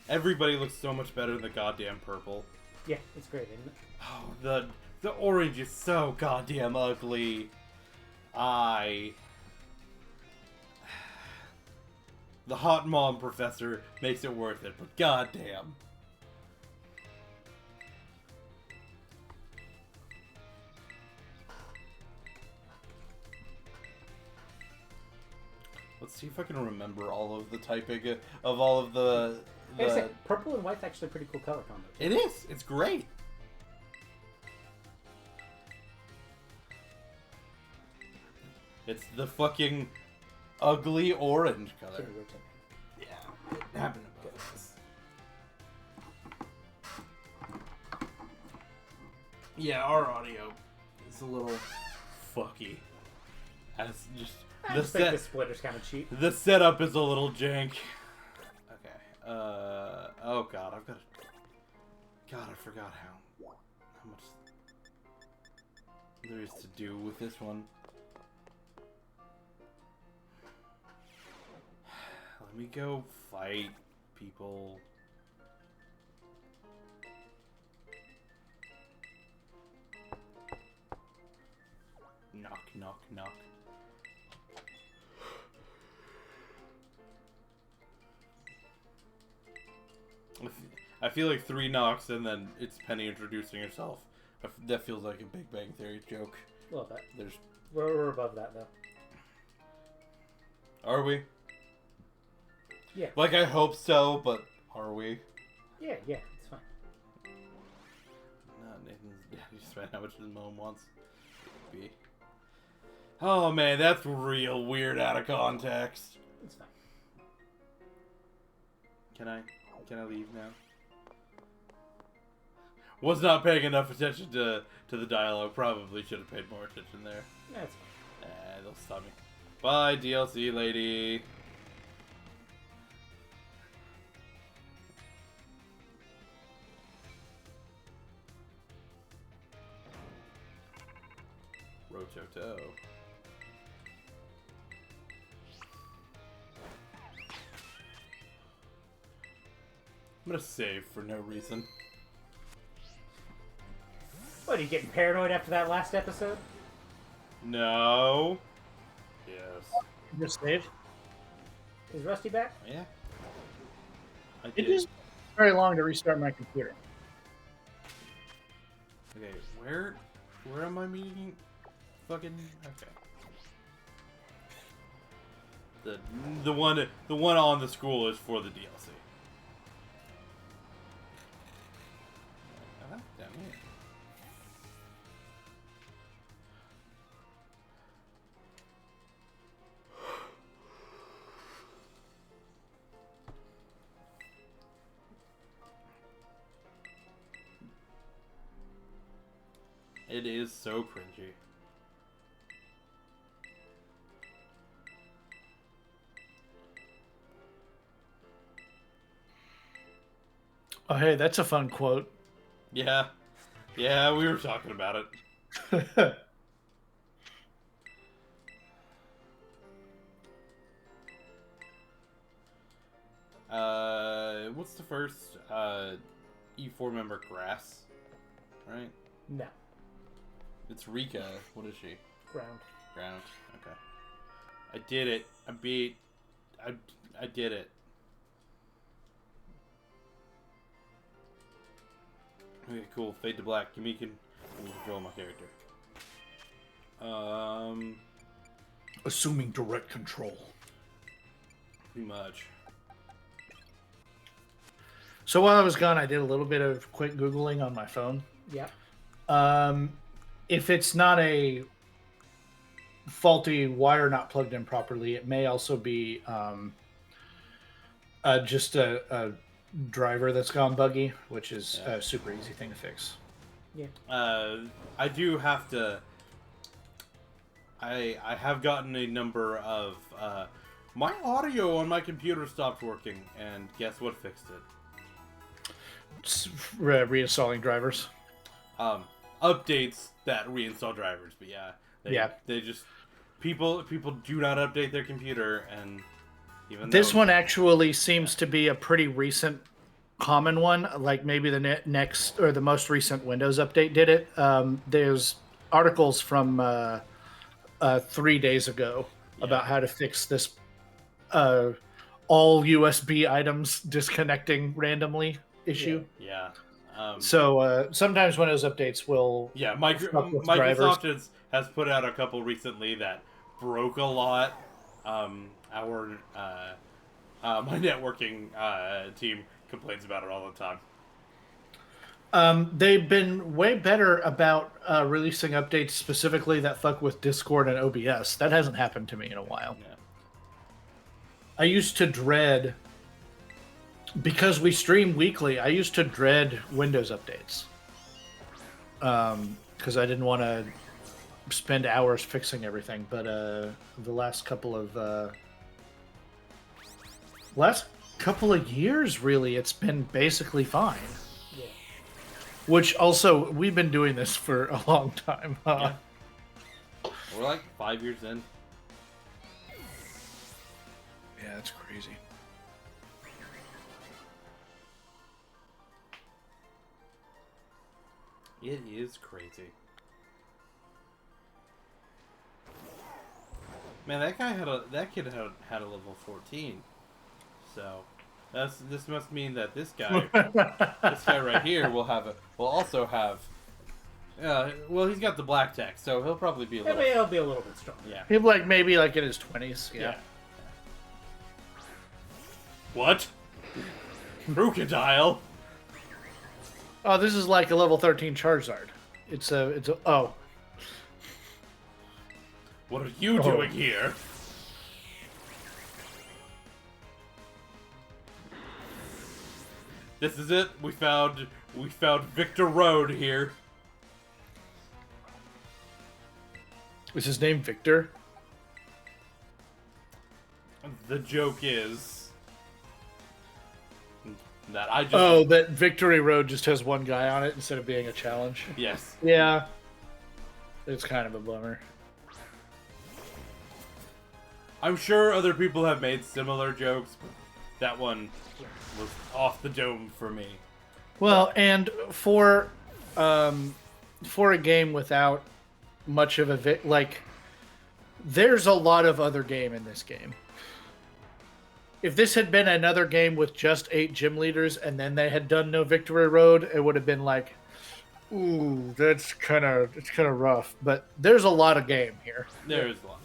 [SPEAKER 2] everybody looks so much better than the goddamn purple.
[SPEAKER 3] Yeah, it's great, isn't it?
[SPEAKER 2] Oh, the orange is so goddamn ugly. The hot mom professor makes it worth it, but goddamn. Let's see if I can remember all of the typing of all of the.
[SPEAKER 3] Like I said, purple and white's actually a pretty cool color combo.
[SPEAKER 2] It is. It's great. It's the fucking ugly orange color. Yeah, it happened to both of us. Yeah, our audio is a little fucky. As just
[SPEAKER 3] I just think the splitter's kind of cheap.
[SPEAKER 2] The setup is a little jank. Okay. Oh god, I forgot how much there is to do with this one. Let me go fight people. Knock, knock, knock. I feel like 3 knocks and then it's Penny introducing herself. That feels like a Big Bang Theory joke.
[SPEAKER 3] A little bit.
[SPEAKER 2] There's.
[SPEAKER 3] We're above that though.
[SPEAKER 2] Are we?
[SPEAKER 3] Yeah.
[SPEAKER 2] Like I hope so, but are we?
[SPEAKER 3] Yeah, it's fine.
[SPEAKER 2] No, Nathan's daddy spent how much his mom wants. Be. Oh man, that's real weird out of context.
[SPEAKER 3] It's fine.
[SPEAKER 2] Can I leave now? Was not paying enough attention to the dialogue. Probably should have paid more attention there.
[SPEAKER 3] That's fine.
[SPEAKER 2] They'll stop me. Bye, DLC lady. Rototo. I'm gonna save for no reason.
[SPEAKER 3] What, are you getting paranoid after that last episode?
[SPEAKER 2] No. Yes.
[SPEAKER 4] Just save.
[SPEAKER 3] Is Rusty back?
[SPEAKER 2] Yeah. I
[SPEAKER 4] It
[SPEAKER 2] did.
[SPEAKER 4] is very long to restart my computer.
[SPEAKER 2] Okay, where am I meeting? Fucking okay. The one on the school is for the DLC. Damn it. It is so cringy.
[SPEAKER 4] Oh, hey, that's a fun quote.
[SPEAKER 2] Yeah. Yeah, we were talking about it. What's the first E4 member? Grass, right?
[SPEAKER 3] No.
[SPEAKER 2] It's Rika. What is she?
[SPEAKER 3] Ground.
[SPEAKER 2] Ground. Okay. I did it. I did it. Okay, cool. Fade to black. Give me control my character.
[SPEAKER 4] Assuming direct control.
[SPEAKER 2] Pretty much.
[SPEAKER 4] So while I was gone, I did a little bit of quick Googling on my phone.
[SPEAKER 3] Yep.
[SPEAKER 4] If it's not a faulty wire not plugged in properly, it may also be just a driver that's gone buggy, which is a super easy thing to fix.
[SPEAKER 3] Yeah.
[SPEAKER 2] I do have to. I have gotten a number of my audio on my computer stopped working, and guess what fixed it?
[SPEAKER 4] Reinstalling drivers.
[SPEAKER 2] Updates that reinstall drivers, but they just people do not update their computer, and even
[SPEAKER 4] this one actually seems to be a pretty recent common one, like maybe the next or the most recent Windows update did it. There's articles from 3 days ago about how to fix this all USB items disconnecting randomly issue.
[SPEAKER 2] Yeah.
[SPEAKER 4] So sometimes Windows updates will
[SPEAKER 2] Microsoft has put out a couple recently that broke a lot. My networking team complains about it all the time.
[SPEAKER 4] They've been way better about releasing updates specifically that fuck with Discord and OBS. That hasn't happened to me in a while.
[SPEAKER 2] Yeah.
[SPEAKER 4] I used to dread, because we stream weekly, I used to dread Windows updates. Because I didn't want to spend hours fixing everything. But the last couple of years, really, it's been basically fine.
[SPEAKER 3] Yeah.
[SPEAKER 4] Which also, we've been doing this for a long time.
[SPEAKER 2] Yeah. We're like 5 years in.
[SPEAKER 4] Yeah, that's crazy.
[SPEAKER 2] It is crazy. Man, that kid had a level 14. So this must mean that this guy right here will also have. Well, he's got the black tech, so he'll probably be a little.
[SPEAKER 3] He'll be a little bit stronger.
[SPEAKER 2] Yeah.
[SPEAKER 4] He'll maybe in his 20s. Yeah.
[SPEAKER 2] What? Crocodile?
[SPEAKER 4] Oh, this is like a level 13 Charizard. It's a
[SPEAKER 2] What are you doing here? This is it. We found Victor Road here.
[SPEAKER 4] Is his name Victor?
[SPEAKER 2] The joke is that I just...
[SPEAKER 4] Oh, that Victory Road just has one guy on it instead of being a challenge.
[SPEAKER 2] Yes.
[SPEAKER 4] Yeah. It's kind of a bummer.
[SPEAKER 2] I'm sure other people have made similar jokes, but that one was off the dome for me.
[SPEAKER 4] Well, and for a game without much of a there's a lot of other game in this game. If this had been another game with just 8 gym leaders and then they had done no Victory Road, it would have been like, ooh, it's kind of rough. But there's a lot of game here.
[SPEAKER 2] There's a lot.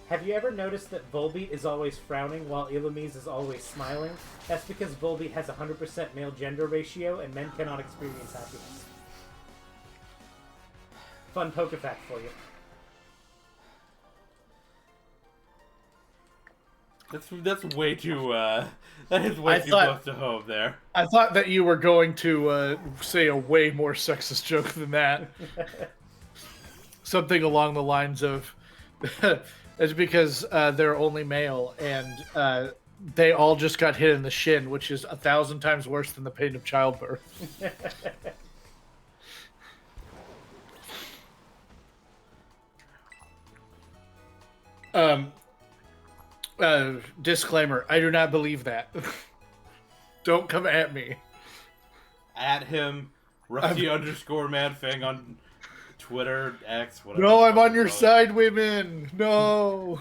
[SPEAKER 3] Have you ever noticed that Volbeat is always frowning while Illumise is always smiling? That's because Volbeat has a 100% male gender ratio and men cannot experience happiness. Fun poker fact for you.
[SPEAKER 2] That's way too that is way too close to home there.
[SPEAKER 4] I thought that you were going to say a way more sexist joke than that. Something along the lines of, it's because they're only male and they all just got hit in the shin, which is 1,000 times worse than the pain of childbirth. Disclaimer, I do not believe that. Don't come at me.
[SPEAKER 2] At him, Rusty_Madfang on Twitter, X, whatever.
[SPEAKER 4] No, I'm on your side, women. No.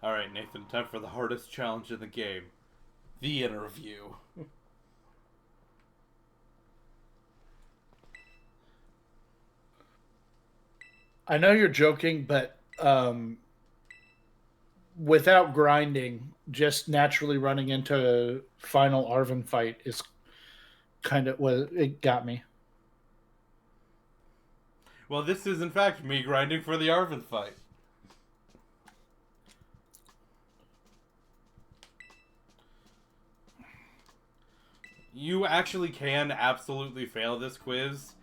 [SPEAKER 2] Alright, Nathan, time for the hardest challenge in the game. The interview.
[SPEAKER 4] I know you're joking, but without grinding, just naturally running into a final Arven fight is kind of what it got me.
[SPEAKER 2] Well, this is in fact me grinding for the Arven fight. You actually can absolutely fail this quiz.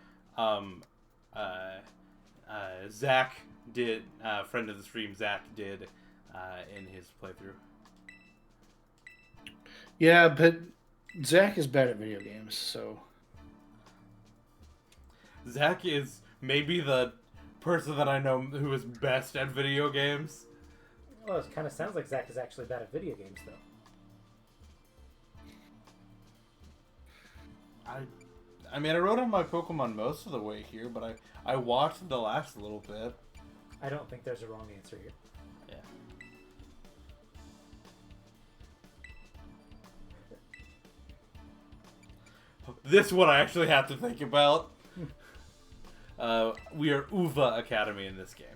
[SPEAKER 2] Zach did, friend of the stream, Zach did in his playthrough.
[SPEAKER 4] Yeah, but Zach is bad at video games, so...
[SPEAKER 2] Zach is maybe the person that I know who is best at video games.
[SPEAKER 3] Well, it kind of sounds like Zach is actually bad at video games, though.
[SPEAKER 2] I mean, I rode on my Pokemon most of the way here, but I watched the last little bit.
[SPEAKER 3] I don't think there's a wrong answer here.
[SPEAKER 2] Yeah. This one I actually have to think about. We are Uva Academy in this game.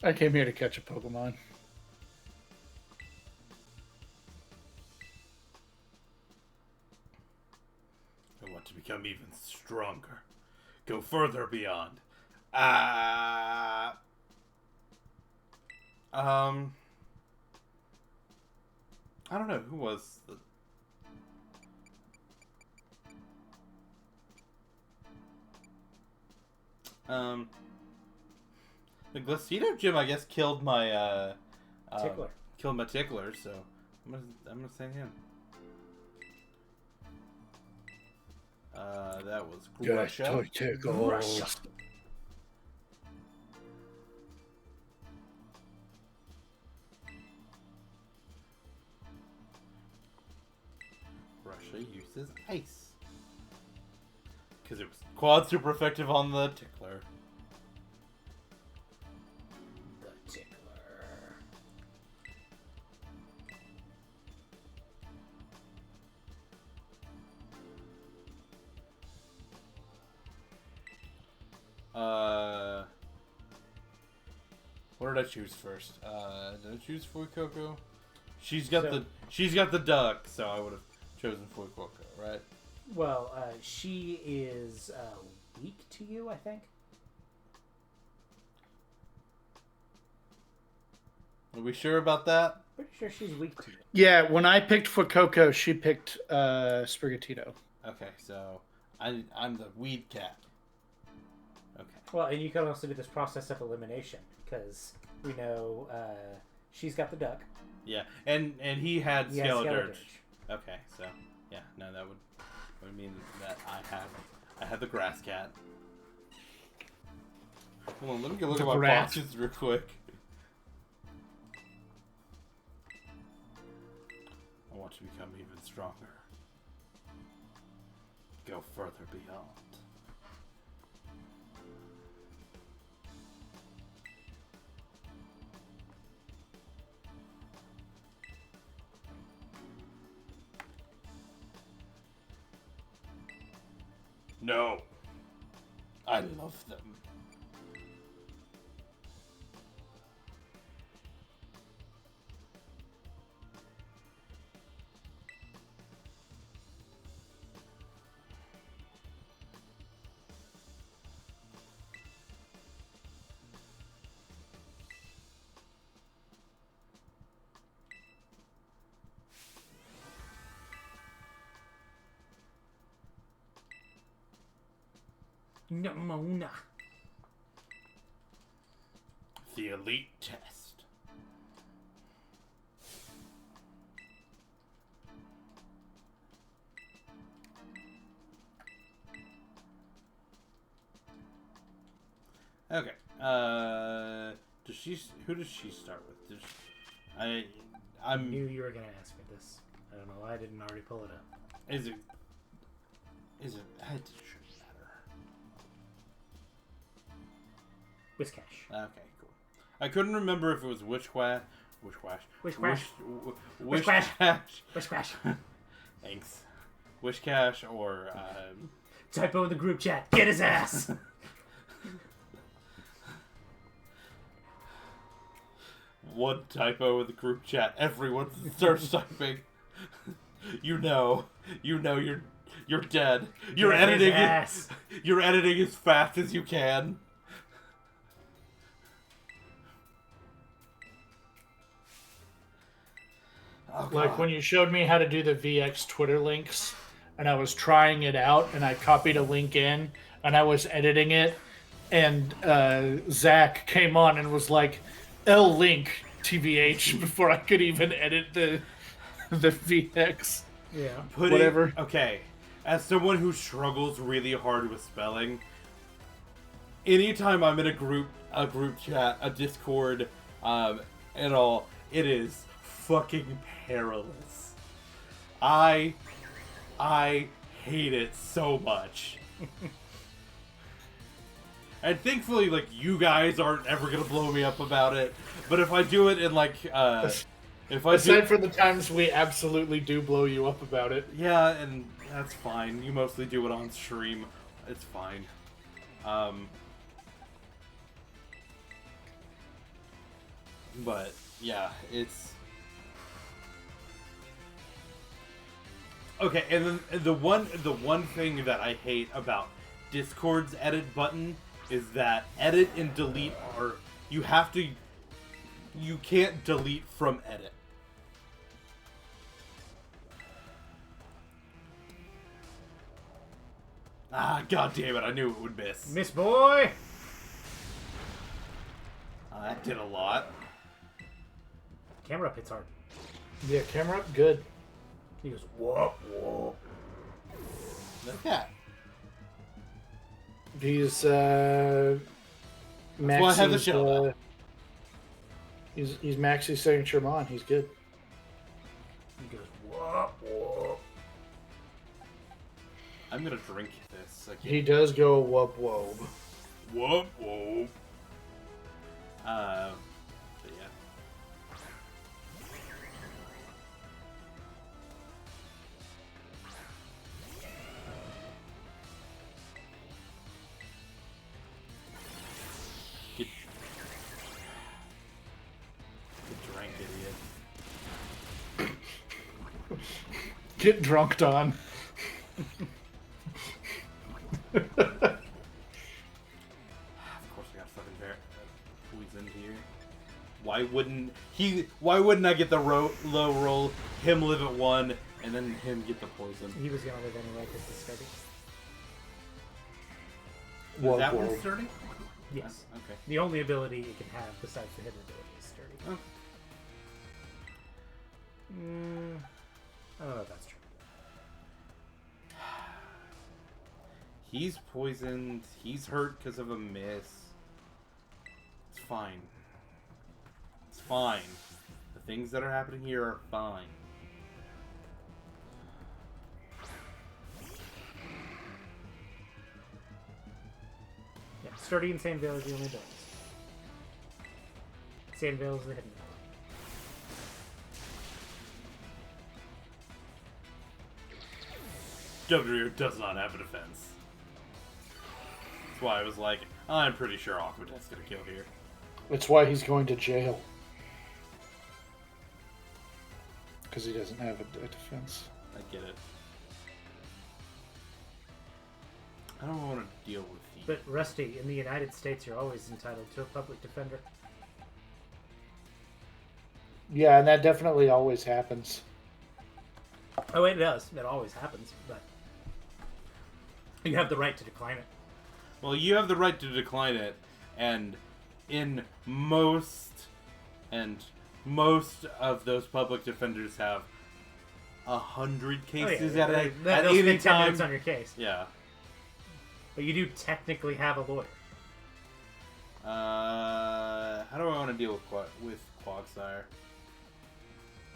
[SPEAKER 4] I came here to catch a Pokemon.
[SPEAKER 2] I want to become even stronger. Go further beyond. I don't know who was the. The Glacedo gym, I guess, killed my
[SPEAKER 3] Tickler.
[SPEAKER 2] Killed my Tickler, so I'm gonna say him. That was Grusha.
[SPEAKER 4] Tickles.
[SPEAKER 2] Grusha uses ice. Because it was quad super effective on the Tickler.
[SPEAKER 3] The Tickler.
[SPEAKER 2] What did I choose first? Did I choose Fuecoco? She's got the duck, so I would have chosen Fuecoco, right?
[SPEAKER 3] Well, she is weak to you, I think.
[SPEAKER 2] Are we sure about that?
[SPEAKER 3] Pretty sure she's weak to you.
[SPEAKER 4] Yeah, when I picked for Coco, she picked Sprigatito.
[SPEAKER 2] Okay, so I'm the weed cat. Okay.
[SPEAKER 3] Well, and you can also do this process of elimination, because we know she's got the duck.
[SPEAKER 2] Yeah, and he had
[SPEAKER 3] He has
[SPEAKER 2] Skeledirge.
[SPEAKER 3] Skeledirge.
[SPEAKER 2] Okay, so yeah, no, that would mean that I have the grass cat. Hold on, let me go look at my boxes real quick. I want to become even stronger. Go further beyond. No. I love them.
[SPEAKER 3] Nimona.
[SPEAKER 2] The elite test. Okay. Who does she start with? I
[SPEAKER 3] knew you were gonna ask me this. I don't know why I didn't already pull it up.
[SPEAKER 2] Is it? It shouldn't matter.
[SPEAKER 3] Whiscash.
[SPEAKER 2] Okay, cool. I couldn't remember if it was Wishquash.
[SPEAKER 3] Whiscash.
[SPEAKER 2] Thanks. Wishcash or
[SPEAKER 3] Typo in the group chat. Get his ass.
[SPEAKER 2] One typo in the group chat. Everyone starts typing. You know you're dead. You're editing it. You're editing as fast as you can.
[SPEAKER 4] Oh, like when you showed me how to do the VX Twitter links, and I was trying it out, and I copied a link in, and I was editing it, and Zach came on and was like, L link TVH before I could even edit the VX.
[SPEAKER 3] Yeah.
[SPEAKER 4] Whatever.
[SPEAKER 2] Okay, as someone who struggles really hard with spelling, anytime I'm in a group chat, a Discord, and all, it is fucking perilous. I hate it so much. And thankfully, like, you guys aren't ever gonna blow me up about it. But if I do it in like,
[SPEAKER 4] aside from the times we absolutely do blow you up about it.
[SPEAKER 2] Yeah, and that's fine. You mostly do it on stream. It's fine. But yeah, it's okay. And then the one thing that I hate about Discord's edit button is that edit and delete are you can't delete from edit. Ah, god damn it! I knew it would miss.
[SPEAKER 3] Miss boy.
[SPEAKER 2] That did a lot.
[SPEAKER 3] Camera up hits hard.
[SPEAKER 4] Yeah, camera up, good.
[SPEAKER 3] He goes, whoa, whoa.
[SPEAKER 2] Look at that.
[SPEAKER 4] He's
[SPEAKER 2] Maxie's, well, I have the shell.
[SPEAKER 4] He's Maxie's signature mon. He's good.
[SPEAKER 3] He goes, whoa, whoa.
[SPEAKER 2] I'm gonna drink this.
[SPEAKER 4] He does go whoop whoop.
[SPEAKER 2] Whoop whoop. But yeah. Get drank, idiot.
[SPEAKER 4] Get drunked on.
[SPEAKER 2] Of course, I got fucking poisoned here. Why wouldn't I get the low roll, him live at 1, and then him get the poison?
[SPEAKER 3] He was gonna live anyway because it's sturdy.
[SPEAKER 2] Is that one sturdy?
[SPEAKER 3] Yes.
[SPEAKER 2] Okay.
[SPEAKER 3] The only ability it can have besides the hidden ability is sturdy.
[SPEAKER 2] Oh.
[SPEAKER 3] I don't know if that's true.
[SPEAKER 2] He's poisoned. He's hurt because of a miss. It's fine. It's fine. The things that are happening here are fine.
[SPEAKER 3] Yeah, sturdy and Sand Veil are the only abilities. Sand Veil is the hidden ability.
[SPEAKER 2] W does not have a defense. That's why I was like, I'm pretty sure Aquadeath's gonna kill here.
[SPEAKER 4] That's why he's going to jail. Because he doesn't have a defense.
[SPEAKER 2] I get it. I don't want to deal with you.
[SPEAKER 3] But Rusty, in the United States, you're always entitled to a public defender.
[SPEAKER 4] Yeah, and that definitely always happens.
[SPEAKER 3] Oh, it does. It always happens, but you have the right to decline it.
[SPEAKER 2] Well, you have the right to decline it, and in most of those public defenders have 100 cases at
[SPEAKER 3] They'll
[SPEAKER 2] any
[SPEAKER 3] spend 10
[SPEAKER 2] time.
[SPEAKER 3] minutes on your case.
[SPEAKER 2] Yeah.
[SPEAKER 3] But you do technically have a lawyer.
[SPEAKER 2] How do I want to deal with Quagsire?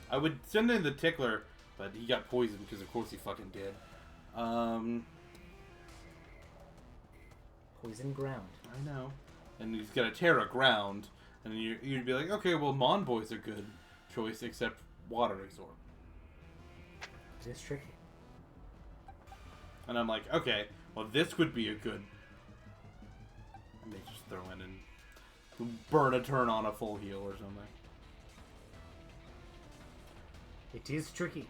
[SPEAKER 2] I would send in the Tickler, but he got poisoned because of course he fucking did.
[SPEAKER 3] Poison ground.
[SPEAKER 2] I know. And he's got a Terra ground, and you'd be like, okay, well, Mon Boy's a good choice, except Water Exorb.
[SPEAKER 3] It is tricky.
[SPEAKER 2] And I'm like, okay, well, this would be a good. I may just throw in and burn a turn on a full heal or something.
[SPEAKER 3] It is tricky.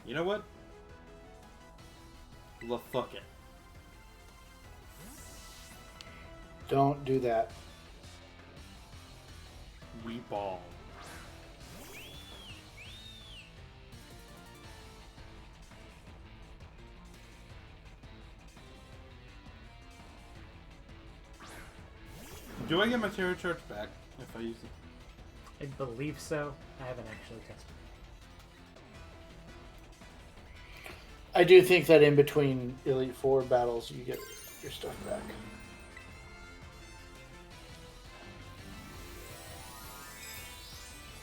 [SPEAKER 2] You know what? Fuck it.
[SPEAKER 4] Don't do that.
[SPEAKER 2] We ball. Do I get my Terra Charge back if I use it?
[SPEAKER 3] I believe so. I haven't actually tested it.
[SPEAKER 4] I do think that in between Elite Four battles, you get your stuff back.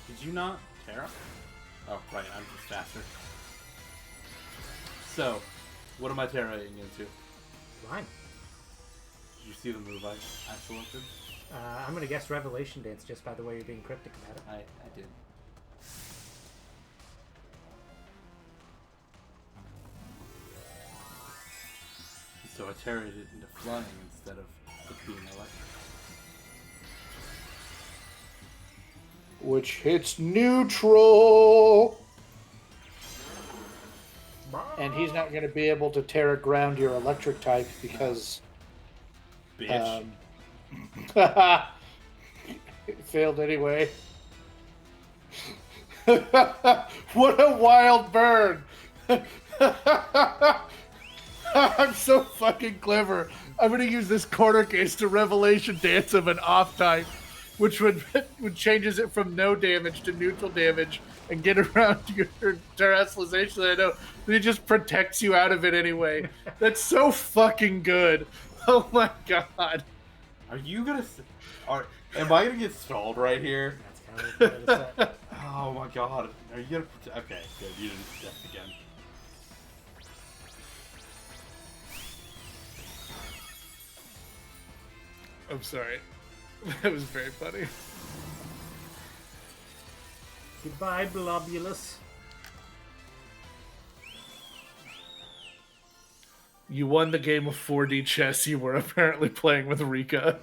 [SPEAKER 2] Did you not, Terra? Oh, right, I'm just faster. So, what am I Terraing into?
[SPEAKER 3] Fine.
[SPEAKER 2] Did you see the move I selected?
[SPEAKER 3] I'm going to guess Revelation Dance just by the way you're being cryptic about it.
[SPEAKER 2] I did. So I terrored it into flying instead of it being electric.
[SPEAKER 4] Which hits neutral. And he's not going to be able to Terra ground your electric type because...
[SPEAKER 2] Bitch.
[SPEAKER 4] It failed anyway. What a wild burn! I'm so fucking clever. I'm gonna use this corner case to Revelation Dance of an off type, which would changes it from no damage to neutral damage and get around your terrestrialization. I know, but it just protects you out of it anyway. That's so fucking good. Oh my god.
[SPEAKER 2] Are you gonna? Am I gonna get stalled right here?
[SPEAKER 3] That's kind of what it is.
[SPEAKER 2] Oh my god. Are you gonna? Okay, good. You didn't step again.
[SPEAKER 4] I'm sorry. That was very funny.
[SPEAKER 3] Goodbye, Blobulus.
[SPEAKER 4] You won the game of 4D chess you were apparently playing with Rika.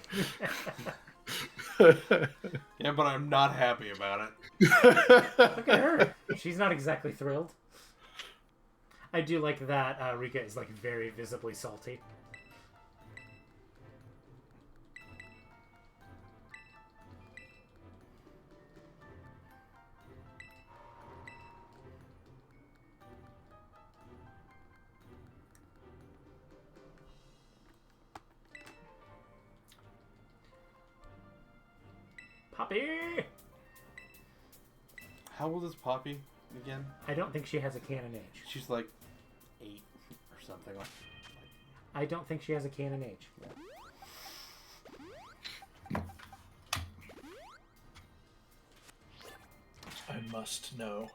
[SPEAKER 2] Yeah, but I'm not happy about it.
[SPEAKER 3] Look at her. She's not exactly thrilled. I do like that Rika is like very visibly salty. Poppy!
[SPEAKER 2] How old is Poppy again?
[SPEAKER 3] I don't think she has a canon age.
[SPEAKER 2] She's like 8 or something.
[SPEAKER 3] I don't think she has a canon age.
[SPEAKER 4] I must know.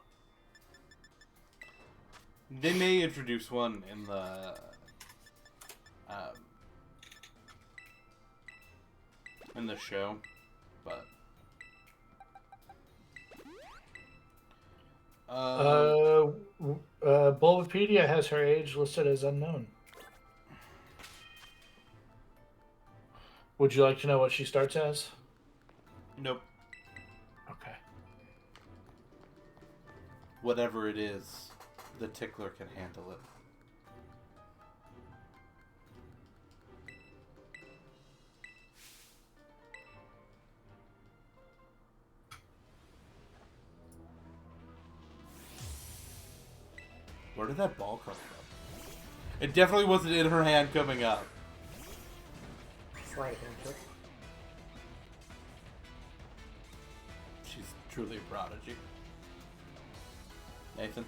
[SPEAKER 2] They may introduce one in the show, but
[SPEAKER 4] Bulbapedia has her age listed as unknown. Would you like to know what she starts as?
[SPEAKER 2] nope.
[SPEAKER 4] Okay.
[SPEAKER 2] Whatever it is, the tickler can handle it. Where did that ball come from? It definitely wasn't in her hand coming up.
[SPEAKER 3] Sleight of hand trick.
[SPEAKER 2] She's truly a prodigy. Nathan,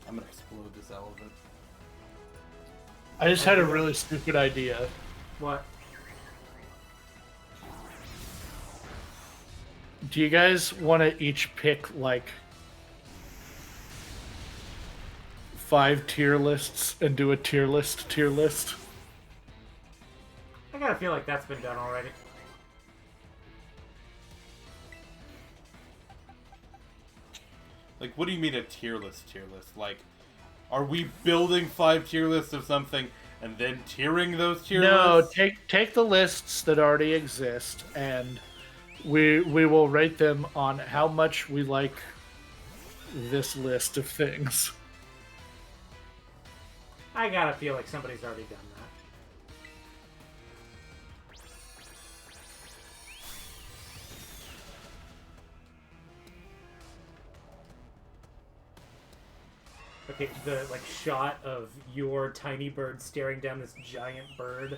[SPEAKER 2] I'm gonna explode this elephant.
[SPEAKER 4] I just had a really stupid idea.
[SPEAKER 3] What?
[SPEAKER 4] Do you guys want to each pick, like, 5 tier lists and do a tier list?
[SPEAKER 3] I gotta feel like that's been done already.
[SPEAKER 2] Like, what do you mean a tier list? Like, are we building 5 tier lists of something and then tiering those tier lists?
[SPEAKER 4] No, take the lists that already exist, and we will rate them on how much we like this list of things.
[SPEAKER 3] I gotta feel like somebody's already done that. Okay, the like shot of your tiny bird staring down this giant bird,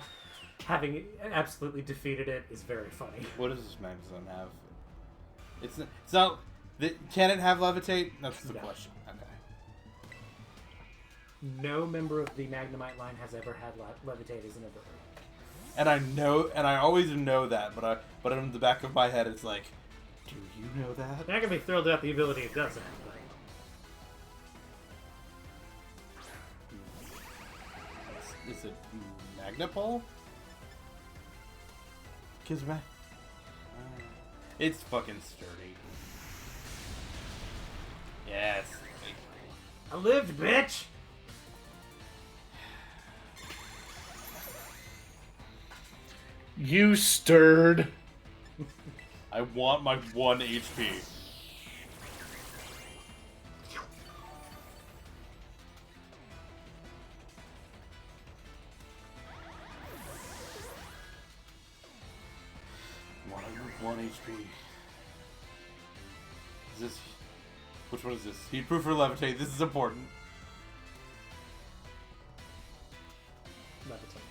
[SPEAKER 3] having absolutely defeated it, is very funny.
[SPEAKER 2] What does this magazine have? It's not. Can it have levitate? That's the question. Okay.
[SPEAKER 3] No member of the Magnemite line has ever had levitate as an ability.
[SPEAKER 2] And I always know that, but in the back of my head, it's like, do you know that?
[SPEAKER 3] I'm not gonna be thrilled about the ability it doesn't, but
[SPEAKER 2] Is it Magnapole? It's fucking sturdy. Yes.
[SPEAKER 3] I lived, bitch!
[SPEAKER 4] You stirred.
[SPEAKER 2] I want my 1 HP. One HP. Is this... Which one is this? Heatproof or levitate? This is important.
[SPEAKER 3] Levitate.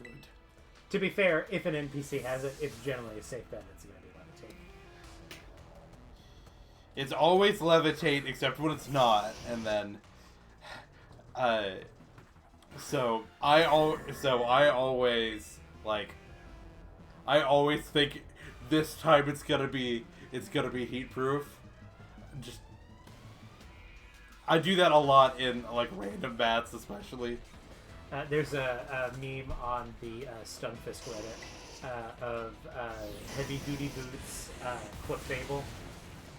[SPEAKER 2] Good.
[SPEAKER 3] To be fair, if an NPC has it, it's generally a safe bet it's gonna be levitate.
[SPEAKER 2] It's always levitate, except when it's not, and then... So I always think this time it's gonna be heat proof. Just I do that a lot in like random bats, especially.
[SPEAKER 3] There's a meme on the Stunfisk Reddit of heavy duty boots foot fable,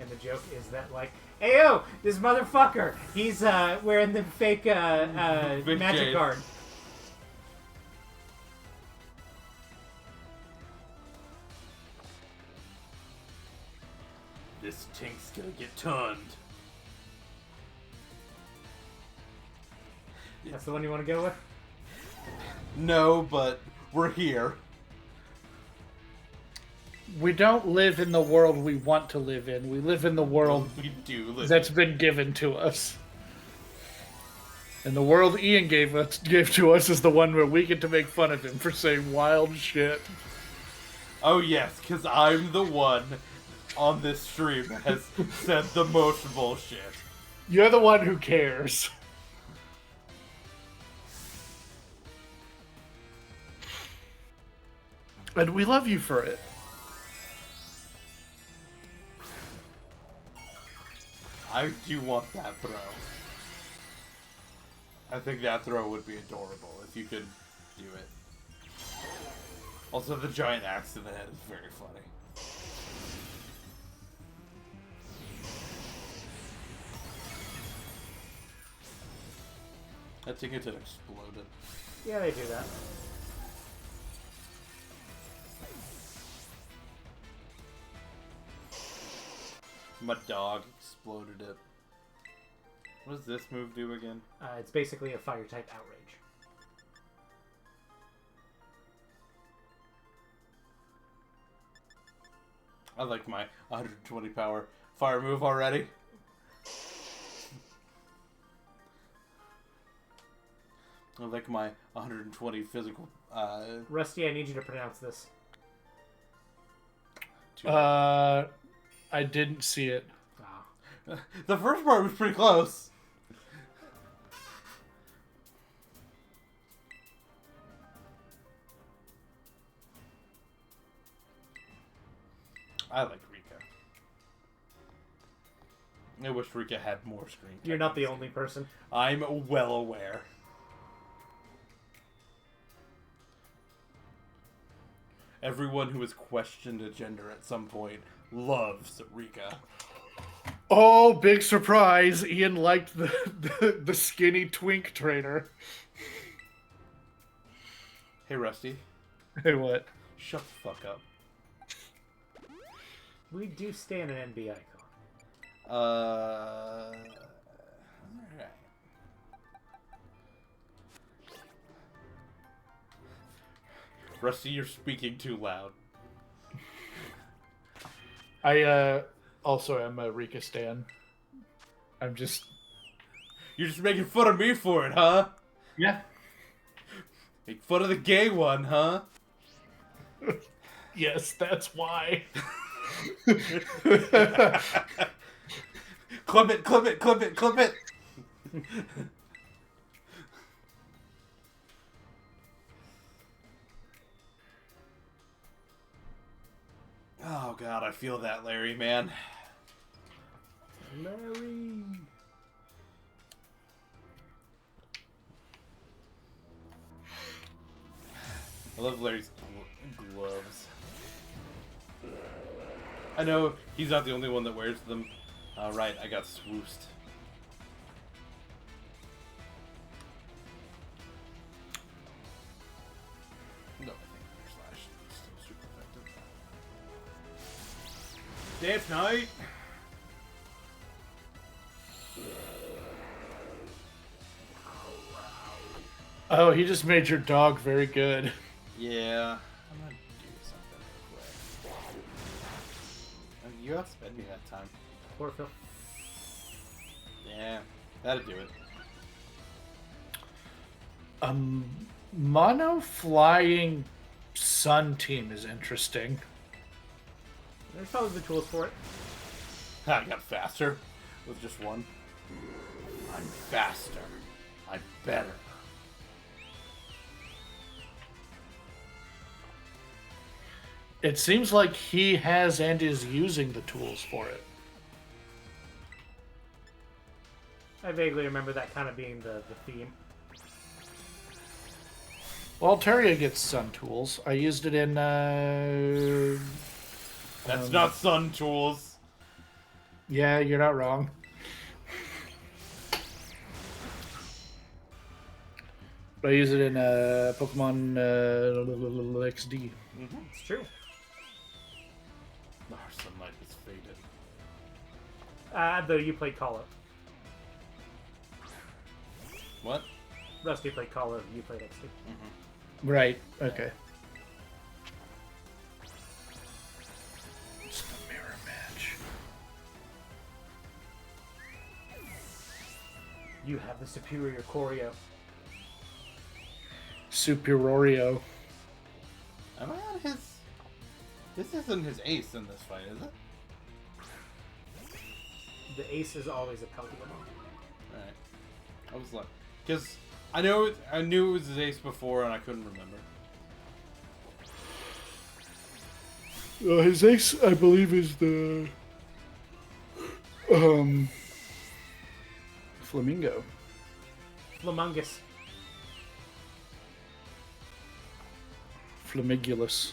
[SPEAKER 3] and the joke is that like, "Ayo, this motherfucker, he's wearing the fake magic card."
[SPEAKER 2] This tank's gonna get turned.
[SPEAKER 3] That's the one you want to go with?
[SPEAKER 2] No, but we're here.
[SPEAKER 4] We don't live in the world we want to live in. We live in the world
[SPEAKER 2] We do live.
[SPEAKER 4] that's been given to us. And the world Ian gave to us is the one where we get to make fun of him for saying wild shit.
[SPEAKER 2] Oh yes, because I'm the one on this stream that has said the most bullshit.
[SPEAKER 4] You're the one who cares. And we love you for it.
[SPEAKER 2] I do want that throw. I think that throw would be adorable if you could do it. Also, the giant axe to the head is very funny. That ticket exploded.
[SPEAKER 3] Yeah, they do that.
[SPEAKER 2] My dog exploded it. What does this move do again?
[SPEAKER 3] It's basically a fire type outrage.
[SPEAKER 2] I like my 120 power fire move already. I like my 120 physical.
[SPEAKER 3] Rusty, I need you to pronounce this.
[SPEAKER 4] I didn't see it.
[SPEAKER 3] Oh.
[SPEAKER 2] The first part was pretty close. I like Rika. I wish Rika had more screen time.
[SPEAKER 3] You're not the only person.
[SPEAKER 2] I'm well aware. Everyone who has questioned a gender at some point loves Rika.
[SPEAKER 4] Oh, big surprise. Ian liked the skinny twink trainer.
[SPEAKER 2] Hey, Rusty.
[SPEAKER 4] Hey, what?
[SPEAKER 2] Shut the fuck up.
[SPEAKER 3] We do stand an NB icon.
[SPEAKER 2] Alright. Rusty, you're speaking too loud.
[SPEAKER 4] I also am a Rika stan. I'm just...
[SPEAKER 2] You're just making fun of me for it, huh?
[SPEAKER 4] Yeah.
[SPEAKER 2] Make fun of the gay one, huh?
[SPEAKER 4] Yes, that's why.
[SPEAKER 2] Clip it, clip it, clip it, clip it! Oh god, I feel that, Larry, man.
[SPEAKER 3] Larry!
[SPEAKER 2] I love Larry's gloves. I know he's not the only one that wears them. Right, I got swoosed. No, I think Air Slash is still super effective. Death Knight!
[SPEAKER 4] Oh, he just made your dog very good.
[SPEAKER 2] Yeah. I'm gonna do something real quick. You outspent me that time.
[SPEAKER 3] Poor Phil.
[SPEAKER 2] Yeah, that'd do it.
[SPEAKER 4] Mono flying sun team is interesting.
[SPEAKER 3] There's probably the tools for it.
[SPEAKER 2] I got faster with just one. I'm faster. I'm better.
[SPEAKER 4] It seems like he has and is using the tools for it.
[SPEAKER 3] I vaguely remember that kind of being the theme.
[SPEAKER 4] Well, Altaria gets sun tools. I used it in.
[SPEAKER 2] That's not Sun Tools.
[SPEAKER 4] Yeah, you're not wrong. But I use it in Pokemon XD.
[SPEAKER 3] It's true.
[SPEAKER 2] Our sunlight is faded.
[SPEAKER 3] Though you played Call of.
[SPEAKER 2] What?
[SPEAKER 3] Rusty played Call of, you played XD.
[SPEAKER 4] Right. Okay. It's the mirror match.
[SPEAKER 3] You have the superior choreo.
[SPEAKER 4] Superiorio.
[SPEAKER 2] Am I on his... This isn't his ace in this fight, is it?
[SPEAKER 3] The ace is always a Pelican.
[SPEAKER 2] Alright. I was like... Because I knew it was his ace before and I couldn't remember.
[SPEAKER 4] His ace, I believe, is the Flamingo.
[SPEAKER 3] Flamungus.
[SPEAKER 4] Flamigulus.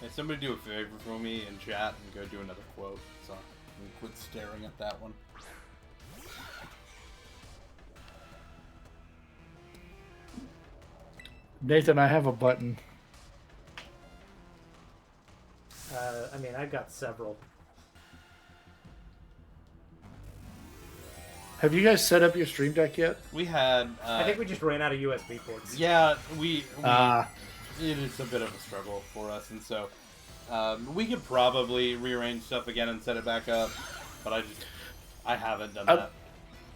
[SPEAKER 2] Hey, somebody do a favor for me in chat and go do another quote. So I can quit staring at that one.
[SPEAKER 4] Nathan, I have a button.
[SPEAKER 3] I mean, I've got several.
[SPEAKER 4] Have you guys set up your stream deck yet?
[SPEAKER 2] We had...
[SPEAKER 3] I think we just ran out of USB ports.
[SPEAKER 2] Yeah, we it is a bit of a struggle for us, and so we could probably rearrange stuff again and set it back up, but I haven't done that.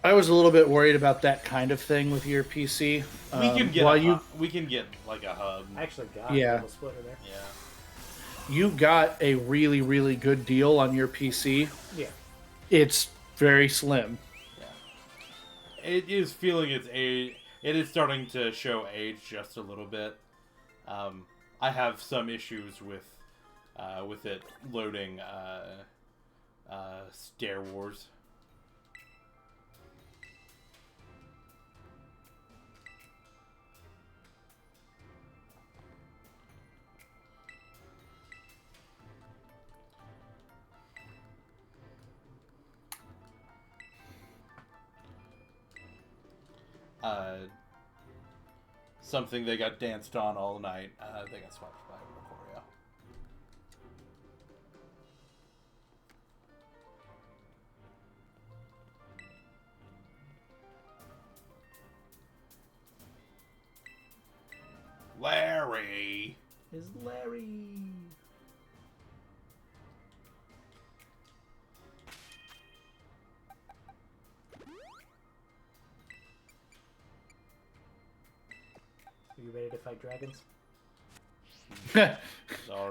[SPEAKER 4] I was a little bit worried about that kind of thing with your PC.
[SPEAKER 2] We can get we can get like a hub.
[SPEAKER 3] I actually got
[SPEAKER 4] Yeah.
[SPEAKER 3] a little splitter there.
[SPEAKER 2] Yeah.
[SPEAKER 4] You got a really, really good deal on your PC.
[SPEAKER 3] Yeah.
[SPEAKER 4] It's very slim.
[SPEAKER 2] It is feeling its age. It is starting to show age just a little bit. I have some issues with it loading Stair Wars. Something they got danced on all night. They got swapped by Mercurio. Larry!
[SPEAKER 3] Is Larry. Are you ready to fight dragons?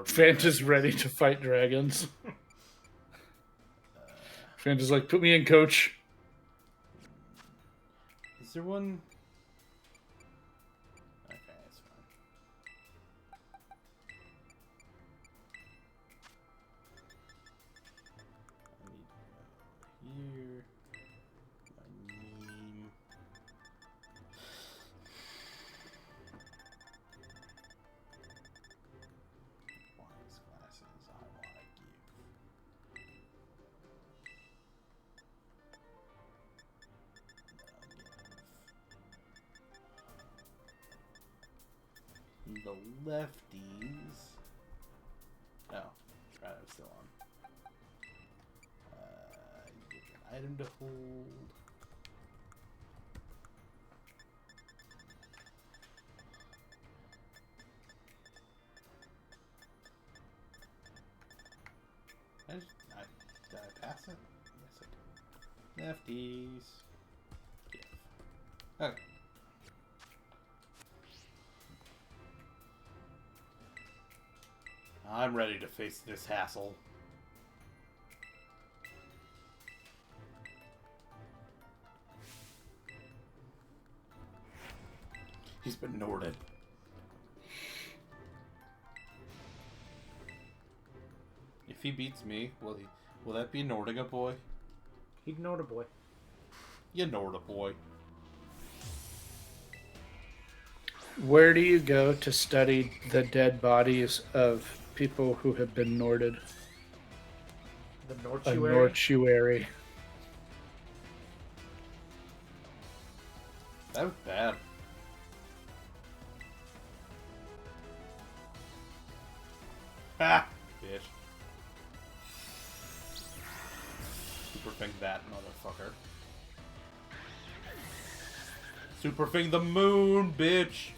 [SPEAKER 4] Fanta's ready to fight dragons. Fanta's like, put me in, coach.
[SPEAKER 2] Is there one? Okay, that's fine. I need here. My name. Wise glasses I want to give. The lefties. Oh, right, I'm still on. Give an item to hold. Did I pass it? Yes, I did. Lefties. Give. Okay. I'm ready to face this hassle. He's been Norded. he beats me, will that be Nordica boy?
[SPEAKER 3] He'd know the boy.
[SPEAKER 2] You Norda boy.
[SPEAKER 4] Where do you go to study the dead bodies of people who have been Norded?
[SPEAKER 3] The
[SPEAKER 4] A
[SPEAKER 3] Nortuary.
[SPEAKER 4] Nortuary.
[SPEAKER 2] That was bad. Ah, bitch. Super Fing that motherfucker. Super Fing the moon, bitch.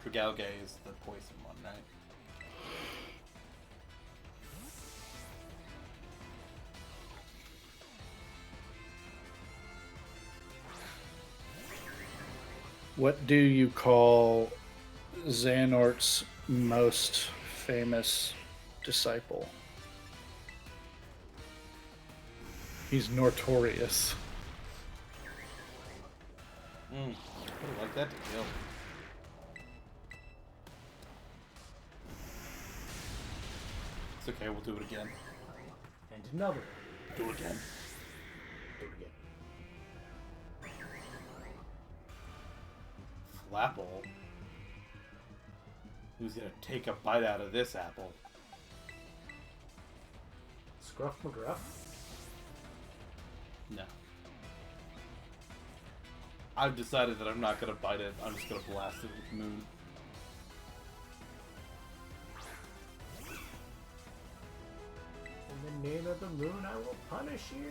[SPEAKER 2] Trigalgay is the poison one, right?
[SPEAKER 4] What do you call Xehanort's most famous disciple? He's notorious.
[SPEAKER 2] I would like that to kill. It's okay, we'll do it again.
[SPEAKER 3] And another.
[SPEAKER 2] Do it again.
[SPEAKER 3] Do it again.
[SPEAKER 2] Flapple? Who's gonna take a bite out of this apple?
[SPEAKER 3] Scruff McGruff.
[SPEAKER 2] No. I've decided that I'm not gonna bite it. I'm just gonna blast it with Moon.
[SPEAKER 3] In the name of the moon, I will punish you.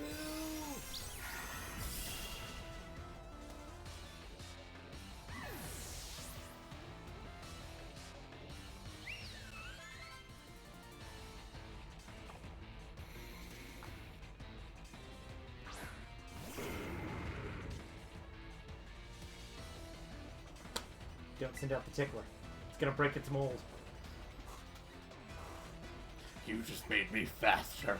[SPEAKER 3] Don't send out the tickler. It's gonna break its mold.
[SPEAKER 2] You just made me faster.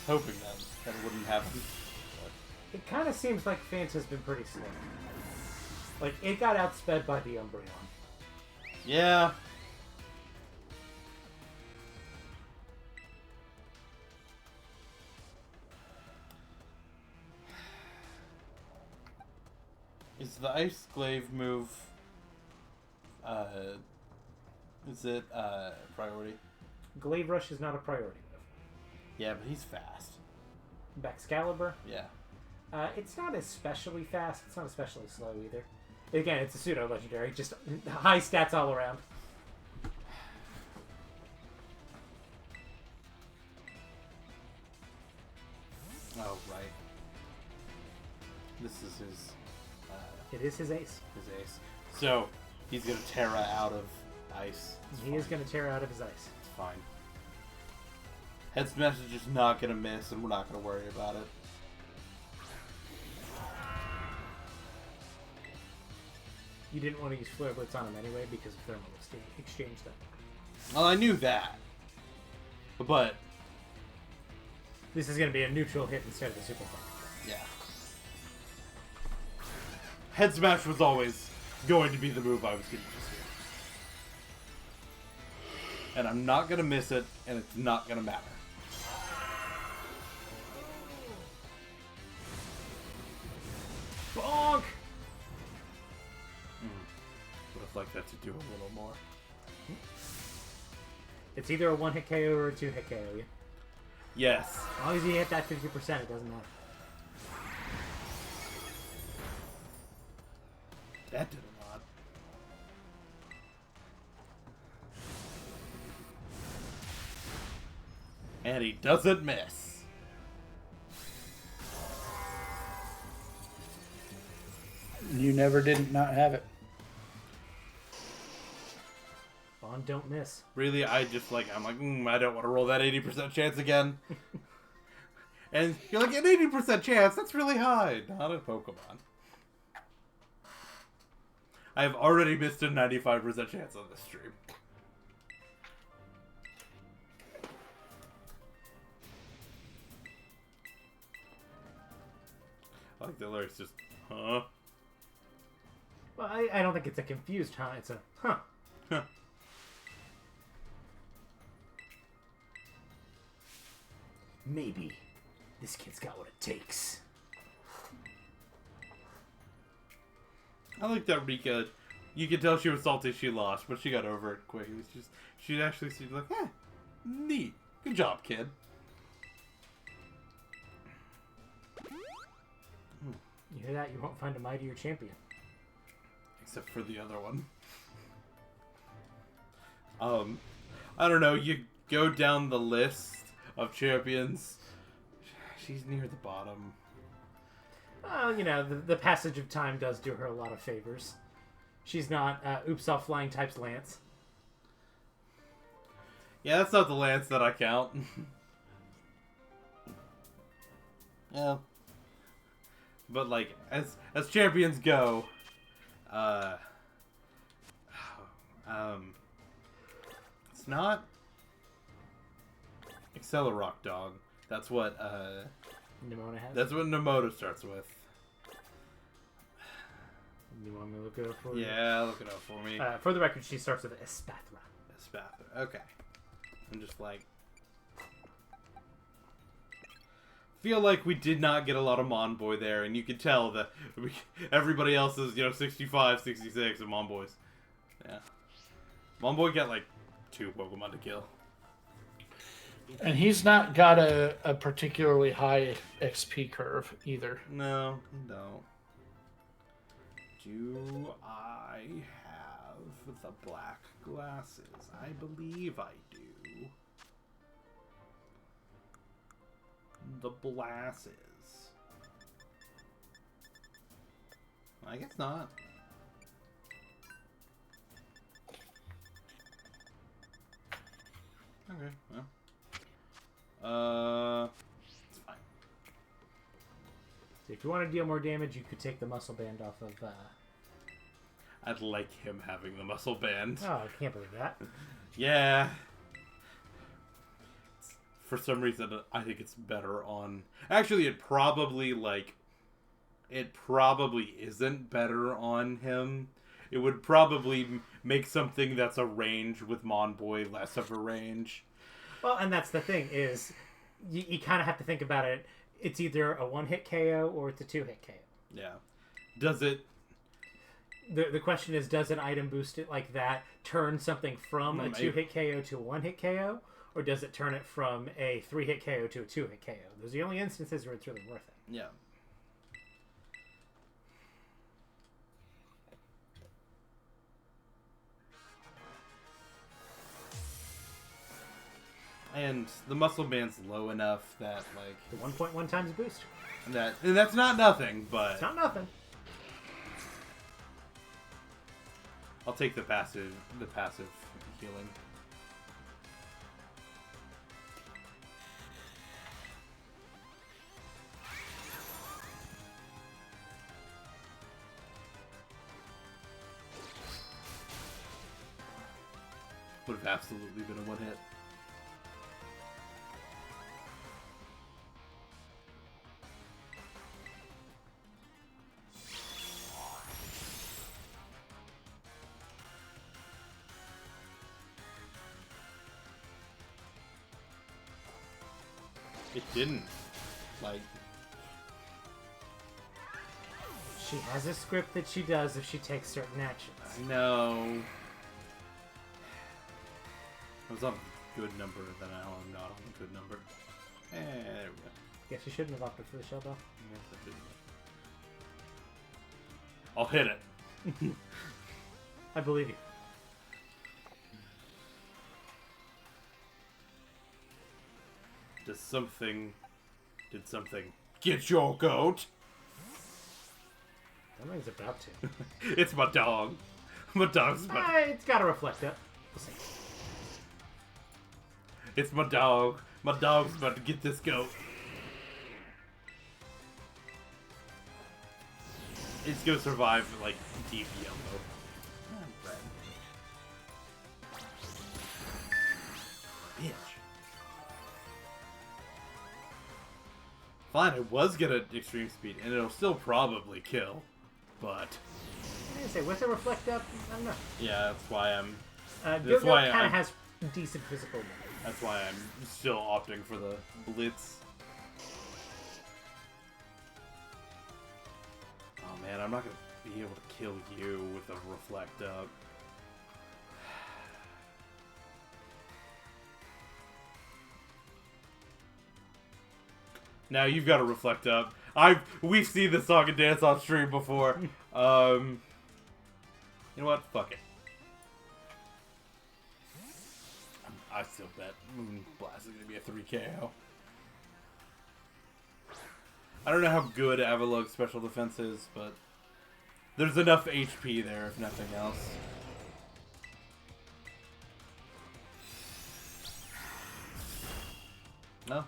[SPEAKER 2] Hoping that wouldn't happen.
[SPEAKER 3] It kind of seems like Fanta's been pretty slow. Like, it got outsped by the Umbreon.
[SPEAKER 2] Yeah. Is the Ice Glaive move, is it, priority?
[SPEAKER 3] Glaive Rush is not a priority move.
[SPEAKER 2] Yeah, but he's fast.
[SPEAKER 3] Baxcalibur,
[SPEAKER 2] Yeah.
[SPEAKER 3] it's not especially fast. It's not especially slow either. Again, it's a pseudo-legendary. Just high stats all around.
[SPEAKER 2] Oh, right. This is his,
[SPEAKER 3] It is his ace.
[SPEAKER 2] his ace. So, he's gonna Terra out of ice. It's
[SPEAKER 3] He is
[SPEAKER 2] fine.
[SPEAKER 3] going to tear out of his ice.
[SPEAKER 2] It's fine. Head Smash is just not gonna miss, and we're not gonna worry about it.
[SPEAKER 3] You didn't want to use Flare Blitz on him anyway because of Thermal Exchange, though.
[SPEAKER 2] Well, I knew that. But,
[SPEAKER 3] This is going to be a neutral hit instead of a super fight.
[SPEAKER 2] yeah. Head Smash was always going to be the move I was going to use here. And I'm not going to miss it, and it's not going to matter.
[SPEAKER 3] Bonk!
[SPEAKER 2] Would have liked that to do a little more.
[SPEAKER 3] It's either a 1-hit KO or a 2-hit KO. Yeah?
[SPEAKER 2] Yes.
[SPEAKER 3] As long as you hit that 50%, it doesn't matter.
[SPEAKER 2] That did a lot. And he doesn't miss.
[SPEAKER 4] You never didn't not have it.
[SPEAKER 3] Bond don't miss.
[SPEAKER 2] Really, I'm like, I don't want to roll that 80% chance again. And you're like, an 80% chance? That's really high. Not a Pokemon. I've already missed a 95% chance on this stream. Like the lyrics just, huh?
[SPEAKER 3] Well, I don't think it's a confused huh. It's a huh.
[SPEAKER 2] Huh.
[SPEAKER 3] Maybe this kid's got what it takes.
[SPEAKER 2] I like that Rika. You could tell she was salty she lost, but she got over it quick. It was just, she actually seemed like, neat. Good job, kid.
[SPEAKER 3] You hear that? You won't find a mightier champion.
[SPEAKER 2] Except for the other one. I don't know. You go down the list of champions. She's near the bottom.
[SPEAKER 3] Well, you know, the passage of time does do her a lot of favors. She's not oops off flying types Lance.
[SPEAKER 2] Yeah, that's not the Lance that I count. Yeah. But like as champions go, it's not Accelerock Dog. That's what
[SPEAKER 3] Nimona has.
[SPEAKER 2] that's what Nemoto starts with.
[SPEAKER 3] You want me to look it up for you?
[SPEAKER 2] Yeah, look it up for me.
[SPEAKER 3] For the record, she starts with Espathra.
[SPEAKER 2] Espathra. Okay. I'm just like, feel like we did not get a lot of Monboy there, and you could tell that everybody else is, 65, 66, and Monboy's. Yeah. Monboy got like 2 Pokemon to kill.
[SPEAKER 4] And he's not got a particularly high XP curve either.
[SPEAKER 2] No, no. Do I have the black glasses? I believe I do. The glasses. I guess not. Okay, well. It's fine.
[SPEAKER 3] So if you want to deal more damage, you could take the muscle band off of...
[SPEAKER 2] I'd like him having the muscle band.
[SPEAKER 3] Oh, I can't believe that.
[SPEAKER 2] Yeah. For some reason, I think it's better on... Actually, it probably isn't better on him. It would probably make something that's a range with Monboy less of a range.
[SPEAKER 3] Well, and that's the thing, is you kind of have to think about it. It's either a one-hit KO or it's a two-hit KO.
[SPEAKER 2] Yeah. Does it...
[SPEAKER 3] The question is, does an item boost it like that turn something from a two-hit KO to a one-hit KO? Or does it turn it from a three-hit KO to a two-hit KO? Those are the only instances where it's really worth it.
[SPEAKER 2] Yeah. And the muscle band's low enough that, like...
[SPEAKER 3] The 1.1 times boost.
[SPEAKER 2] And that's not nothing, but...
[SPEAKER 3] It's not nothing.
[SPEAKER 2] I'll take the passive healing. Would have absolutely been a one-hit. It didn't. Like...
[SPEAKER 3] She has a script that she does if she takes certain actions.
[SPEAKER 2] I know. I was on a good number, then now I'm not on a good number. There we go.
[SPEAKER 3] Guess you shouldn't have opted for the shell bell.
[SPEAKER 2] Yes, I did. I'll hit it.
[SPEAKER 3] I believe you.
[SPEAKER 2] Did something get your goat?
[SPEAKER 3] Something's about to.
[SPEAKER 2] It's my dog. My dog's my...
[SPEAKER 3] It's got to reflect that. We'll see.
[SPEAKER 2] It's my dog. My dog's about to get this goat. It's gonna survive, like, deep yellow. Red. Bitch. Fine, it was gonna extreme speed, and it'll still probably kill, but
[SPEAKER 3] I didn't say, with a reflect up, I don't know.
[SPEAKER 2] yeah, that's why I'm.
[SPEAKER 3] Go-Go kind of has decent physical moves.
[SPEAKER 2] That's why I'm still opting for the Blitz. Oh man, I'm not gonna be able to kill you with a reflect up. Now you've got to reflect up. We've seen this song and dance on stream before. You know what? Fuck it. I still bet Moonblast is gonna be a 3KO. I don't know how good Avalug's special defense is, but there's enough HP there, if nothing else. No.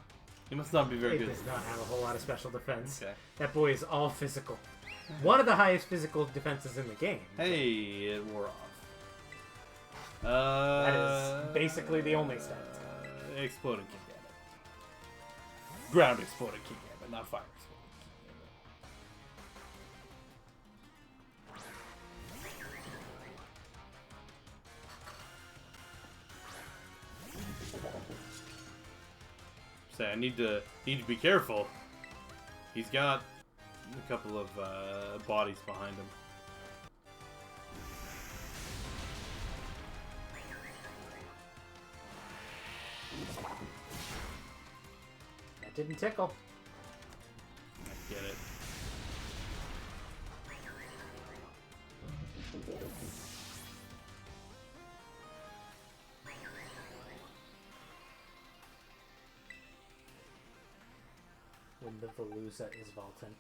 [SPEAKER 2] He must not be very
[SPEAKER 3] It
[SPEAKER 2] good.
[SPEAKER 3] does not have a whole lot of special defense.
[SPEAKER 2] Okay.
[SPEAKER 3] That boy is all physical. One of the highest physical defenses in the game.
[SPEAKER 2] Hey, it wore off.
[SPEAKER 3] That is basically the only stat.
[SPEAKER 2] Exploding King Gambit. Ground exploding King Gambit, not fire exploding King Gambit. Say, I need to be careful. He's got a couple of bodies behind him.
[SPEAKER 3] That didn't tickle.
[SPEAKER 2] I get it.
[SPEAKER 3] When the Veluza is vaulting.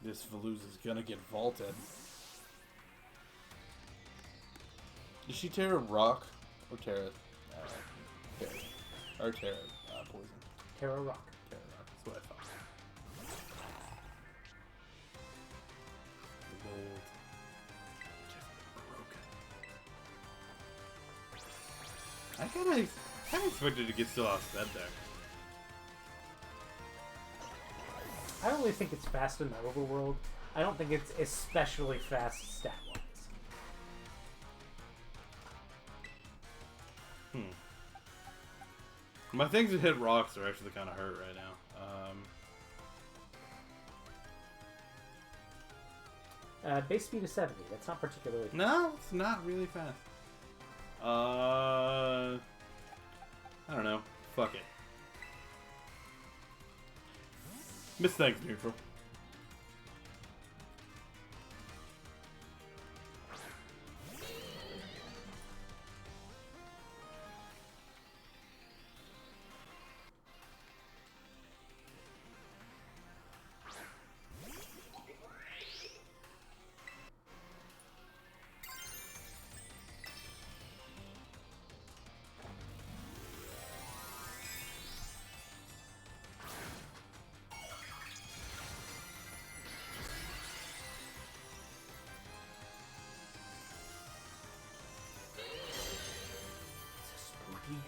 [SPEAKER 2] This Veluza's gonna get vaulted. Did she tear a rock or tear it? Or tear poison?
[SPEAKER 3] Terra Rock.
[SPEAKER 2] Tear a rock. That's what I thought. The gold. Just broken. I kinda expected to get still outsped there.
[SPEAKER 3] I only think it's fast in the overworld. I don't think it's especially fast stat-wise.
[SPEAKER 2] My things that hit rocks are actually kind of hurt right now.
[SPEAKER 3] Base speed is 70. That's not particularly fast.
[SPEAKER 2] No, it's not really fast. I don't know. Fuck it. Miss thanks, neutral.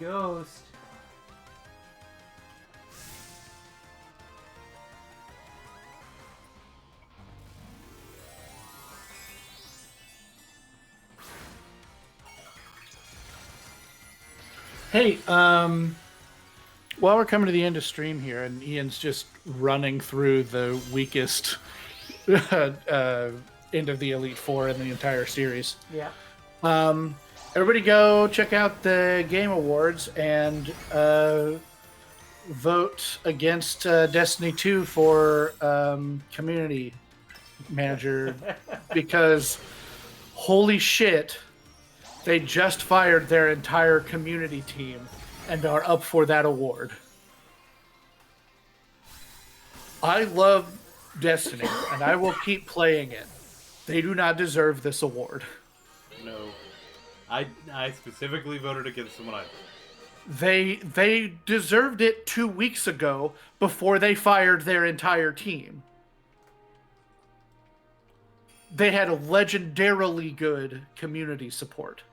[SPEAKER 3] Ghost.
[SPEAKER 4] Hey, while we're coming to the end of stream here, and Ian's just running through the weakest end of the Elite Four in the entire series.
[SPEAKER 3] Yeah.
[SPEAKER 4] Everybody go check out the Game Awards and vote against Destiny 2 for community manager because holy shit, they just fired their entire community team and are up for that award. I love Destiny and I will keep playing it. They do not deserve this award.
[SPEAKER 2] No. I specifically voted against someone I...
[SPEAKER 4] They deserved it 2 weeks ago before they fired their entire team. They had a legendarily good community support,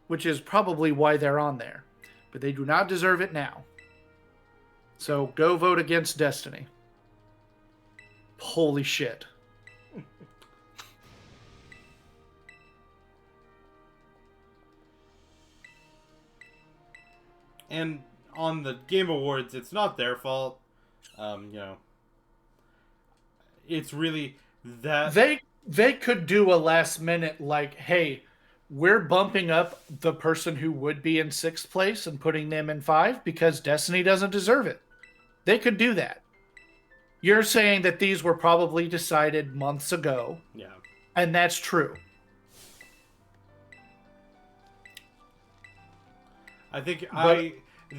[SPEAKER 4] which is probably why they're on there. But they do not deserve it now. So go vote against Destiny. Holy shit.
[SPEAKER 2] And on the Game Awards, it's not their fault. It's really that
[SPEAKER 4] they could do a last minute like, hey, we're bumping up the person who would be in 6th place and putting them in 5 because Destiny doesn't deserve it. They could do that. You're saying that these were probably decided months ago.
[SPEAKER 2] Yeah.
[SPEAKER 4] And that's true.
[SPEAKER 2] I think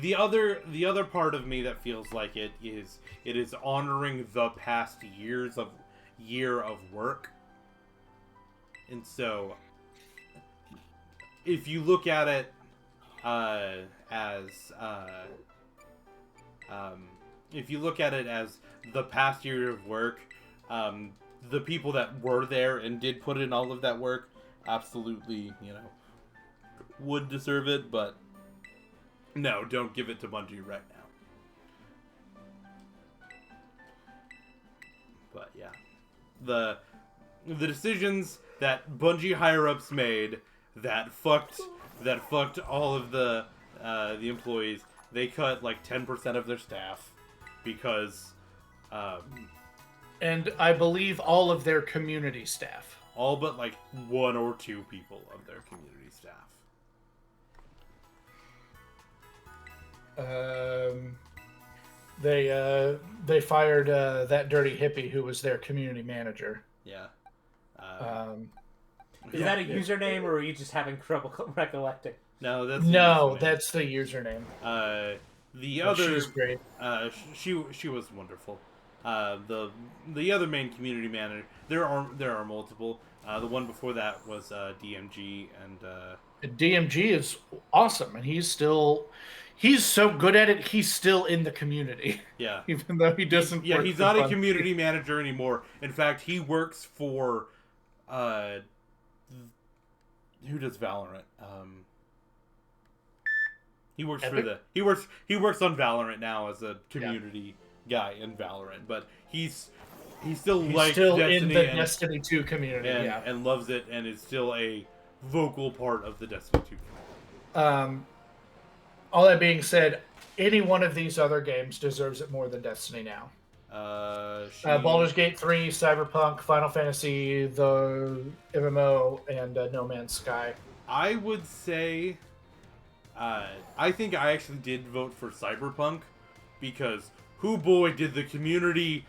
[SPEAKER 2] the other part of me that feels like it is honoring the past year of work. And so if you look at it as the past year of work, the people that were there and did put in all of that work absolutely, would deserve it, but no, don't give it to Bungie right now. But yeah, the decisions that Bungie higher ups made that fucked all of the employees. They cut like 10% of their staff because,
[SPEAKER 4] and I believe all of their community staff.
[SPEAKER 2] All but like 1 or 2 people of their community staff.
[SPEAKER 4] They fired that dirty hippie who was their community manager.
[SPEAKER 2] Yeah.
[SPEAKER 3] Is that a username, or are you just having trouble recollecting?
[SPEAKER 2] No, that's
[SPEAKER 4] that's the username.
[SPEAKER 2] The other,
[SPEAKER 4] she's great.
[SPEAKER 2] She was wonderful. The other main community manager. There are multiple. The one before that was DMG, and
[SPEAKER 4] DMG is awesome, and he's so good at it. He's still in the community.
[SPEAKER 2] Yeah,
[SPEAKER 4] even though he doesn't.
[SPEAKER 2] Yeah, he's not a community manager anymore. In fact, he works for. Who does Valorant? He works
[SPEAKER 4] Epic?
[SPEAKER 2] for he works on Valorant now as a community guy in Valorant, but he's still
[SPEAKER 4] in
[SPEAKER 2] Destiny
[SPEAKER 4] the Destiny 2 community,
[SPEAKER 2] and loves it, and is still a vocal part of the Destiny 2 community.
[SPEAKER 4] All that being said, any one of these other games deserves it more than Destiny now. Baldur's Gate 3, Cyberpunk, Final Fantasy, the MMO, and No Man's Sky.
[SPEAKER 2] I would say, I think I actually did vote for Cyberpunk, because who boy did the community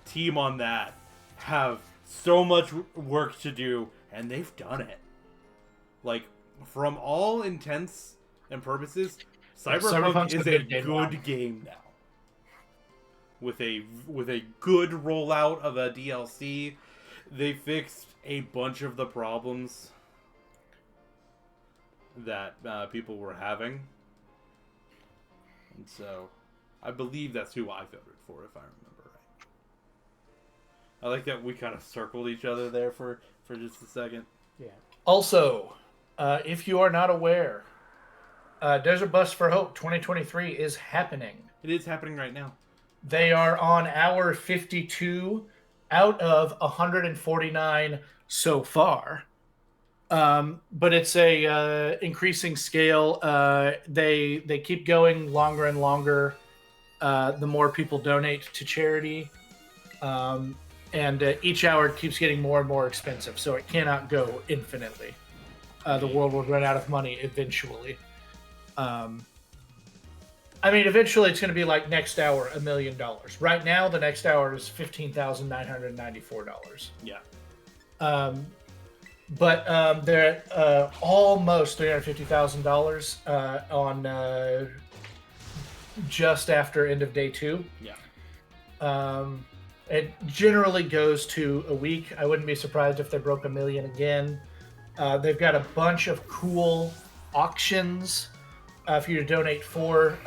[SPEAKER 2] team on that have so much work to do, and they've done it. Like, from all intents and purposes, Cyberpunk is a good game now. With a good rollout of a DLC, they fixed a bunch of the problems that people were having, and so I believe that's who I voted for, if I remember right. I like that we kind of circled each other there for just a second.
[SPEAKER 3] Yeah.
[SPEAKER 4] Also, if you are not aware, Desert Bus for Hope 2023 is happening.
[SPEAKER 2] It is happening right now.
[SPEAKER 4] They are on hour 52 out of 149 so far. But it's a increasing scale. They keep going longer and longer. The more people donate to charity. And each hour keeps getting more and more expensive. So it cannot go infinitely. The world will run out of money eventually. Eventually it's going to be like next hour $1 million. Right now, the next hour is $15,994.
[SPEAKER 2] Yeah.
[SPEAKER 4] But they're at almost $350,000 on just after end of day 2.
[SPEAKER 2] Yeah.
[SPEAKER 4] It generally goes to a week. I wouldn't be surprised if they broke $1 million again. They've got a bunch of cool auctions for you to donate for,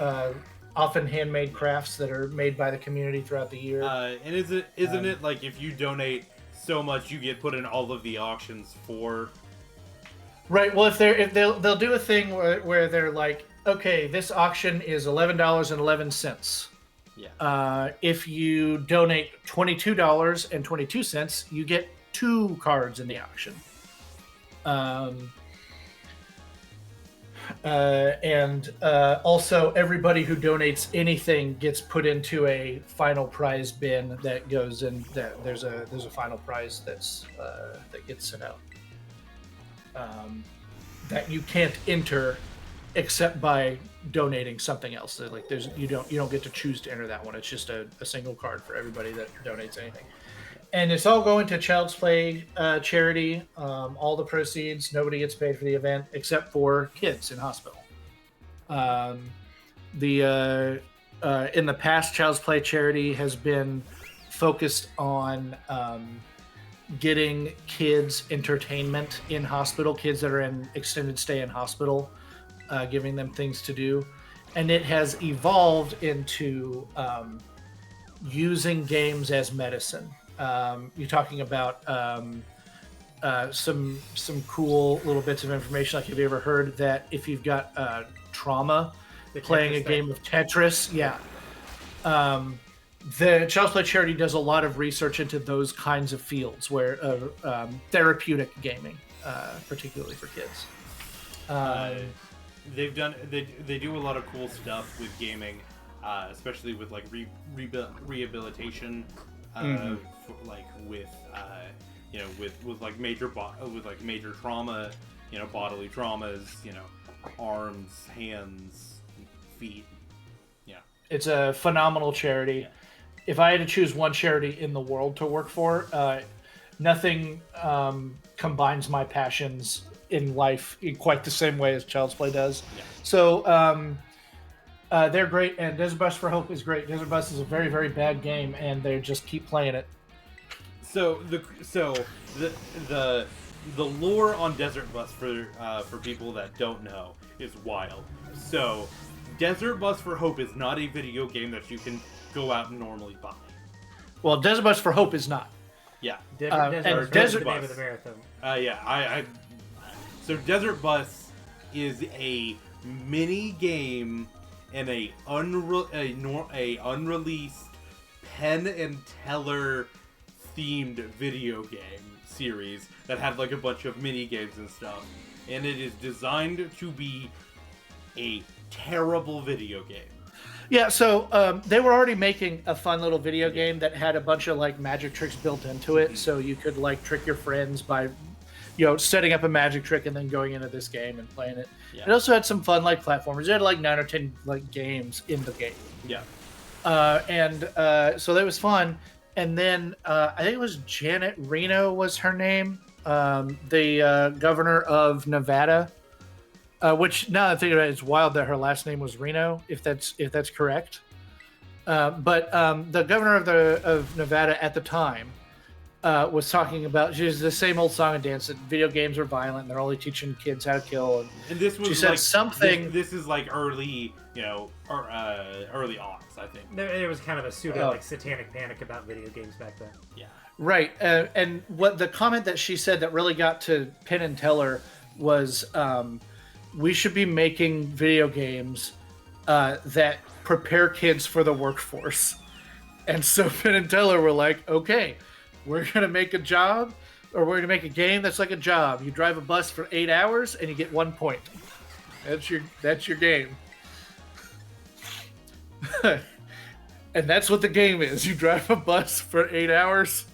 [SPEAKER 4] often handmade crafts that are made by the community throughout the year.
[SPEAKER 2] And isn't it like if you donate so much, you get put in all of the auctions for?
[SPEAKER 4] Right. Well, if they'll do a thing where they're like, okay, this auction is $11.11.
[SPEAKER 2] Yeah.
[SPEAKER 4] If you donate $22.22, you get 2 cards in the auction. And also, everybody who donates anything gets put into a final prize bin that goes in. That there's a final prize that gets sent out that you can't enter except by donating something else. So, like you don't get to choose to enter that one. It's just a single card for everybody that donates anything. And it's all going to Child's Play charity. All the proceeds, nobody gets paid for the event except for kids in hospital. In the past, Child's Play charity has been focused on getting kids entertainment in hospital, kids that are in extended stay in hospital, giving them things to do. And it has evolved into using games as medicine. You're talking about some cool little bits of information. Like, have you ever heard that if you've got trauma playing a game of Tetris? Yeah. The Child's Play charity does a lot of research into those kinds of fields where therapeutic gaming, particularly for kids.
[SPEAKER 2] They do a lot of cool stuff with gaming, especially with like rehabilitation. Like with with like major trauma, bodily traumas, arms, hands, feet. Yeah, it's a phenomenal charity. Yeah. If I had to choose one charity in the world to work for, nothing combines my passions in life in quite the same way as Child's Play does. Yeah. So they're great, and Desert Bus for Hope is great. Desert Bus is a very, very bad game, and they just keep playing it. So the lore on Desert Bus for people that don't know is wild. So Desert Bus for Hope is not a video game that you can go out and normally buy. Well, Desert Bus for Hope is not. Yeah.
[SPEAKER 3] Desert Bus of the marathon.
[SPEAKER 2] So Desert Bus is a mini game in a unreleased Penn and Teller themed video game series that had like a bunch of mini games and stuff, and it is designed to be a terrible video game. Yeah, so they were already making a fun little video game that had a bunch of like magic tricks built into it, so you could like trick your friends by setting up a magic trick and then going into this game and playing it. Yeah. It also had some fun like platformers. It had like 9 or 10 like games in the game. Yeah. So that was fun. And then I think it was Janet Reno was her name, the governor of Nevada. Which now that I think about it, it's wild that her last name was Reno, if that's correct. But the governor of Nevada at the time was talking about just the same old song and dance that video games are violent and they're only teaching kids how to kill. And this was, she said, like something. This is like early, early aughts, I think.
[SPEAKER 3] There was kind of a pseudo satanic panic about video games back then.
[SPEAKER 2] Yeah. Right.
[SPEAKER 4] And what the comment that she said that really got to Penn and Teller was, we should be making video games that prepare kids for the workforce. And so Penn and Teller were like, okay, we're going to make a job, or we're going to make a game that's like a job. You drive a bus for 8 hours and you get 1 point. That's your game. And that's what the game is. You drive a bus for 8 hours,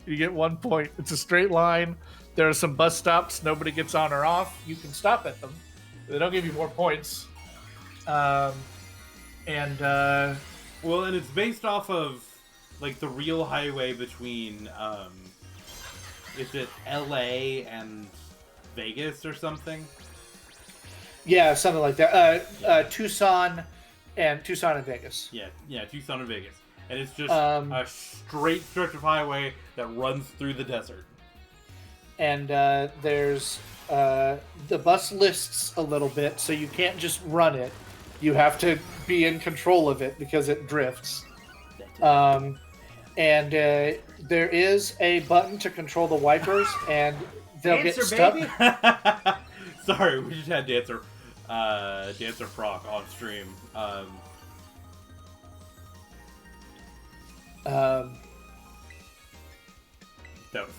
[SPEAKER 4] you get 1 point. It's a straight line. There are some bus stops. Nobody gets on or off. You can stop at them. They don't give you more points. Well, and it's based off of like the real highway between is it LA and Vegas or something? Yeah, something like that. Tucson and Vegas. Yeah, Tucson and Vegas. And it's just a straight stretch of highway that runs through the desert. And there's the bus lists a little bit, so you can't just run it. You have to be in control of it because it drifts. And there is a button to control the wipers, and they'll get stuck. Baby. Sorry, we just had Dancer Proc on stream.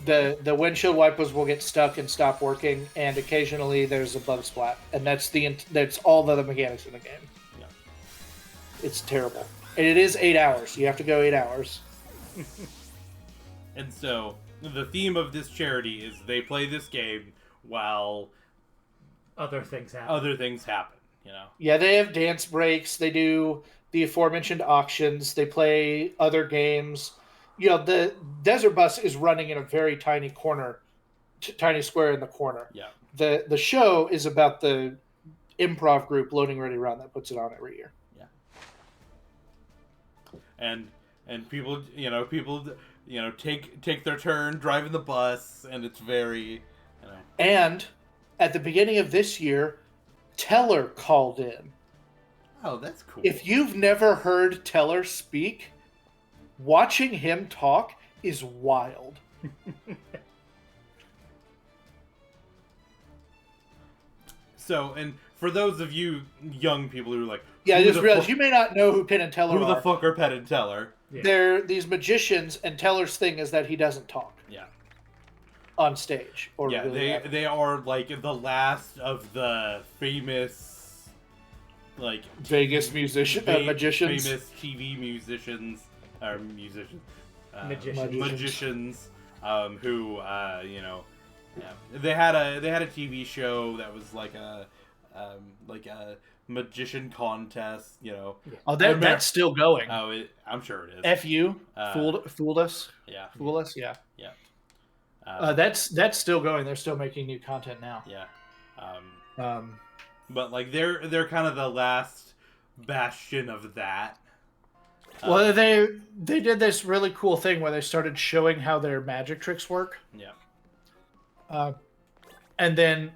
[SPEAKER 4] The windshield wipers will get stuck and stop working, and occasionally there's a bug splat, and that's all the other mechanics in the game.
[SPEAKER 2] Yeah.
[SPEAKER 4] It's terrible, and it is 8 hours. You have to go 8 hours.
[SPEAKER 2] And so the theme of this charity is they play this game while
[SPEAKER 3] Other things happen.
[SPEAKER 2] You know.
[SPEAKER 4] Yeah, they have dance breaks. They do the aforementioned auctions. They play other games. You know, the desert bus is running in a very tiny corner, tiny square in the corner.
[SPEAKER 2] Yeah.
[SPEAKER 4] The show is about the improv group Loading Ready Run that puts it on every year.
[SPEAKER 2] Yeah. And people take their turn driving the bus, and it's very,
[SPEAKER 4] And at the beginning of this year, Teller called in.
[SPEAKER 2] Oh, that's cool.
[SPEAKER 4] If you've never heard Teller speak, watching him talk is wild.
[SPEAKER 2] So, and for those of you young people who are like,
[SPEAKER 4] yeah, I just realized you may not know who Penn and Teller are.
[SPEAKER 2] Who the fuck are Penn and Teller?
[SPEAKER 3] Yeah.
[SPEAKER 4] They're these magicians, and Teller's thing is that he doesn't talk.
[SPEAKER 2] Yeah.
[SPEAKER 4] On stage. Or
[SPEAKER 2] Yeah,
[SPEAKER 4] really
[SPEAKER 2] they are like the last of the famous, like
[SPEAKER 4] Vegas magicians.
[SPEAKER 2] famous TV magicians. Who they had a TV show that was like a magician contest,
[SPEAKER 4] Oh, that's still going.
[SPEAKER 2] Oh, I'm sure it is.
[SPEAKER 4] FU fooled us.
[SPEAKER 2] Yeah.
[SPEAKER 4] Fool us. Yeah.
[SPEAKER 2] Yeah.
[SPEAKER 4] That's still going. They're still making new content now.
[SPEAKER 2] Yeah. But like they're kind of the last bastion of that.
[SPEAKER 4] Well, they did this really cool thing where they started showing how their magic tricks work.
[SPEAKER 2] Yeah.
[SPEAKER 4] And then,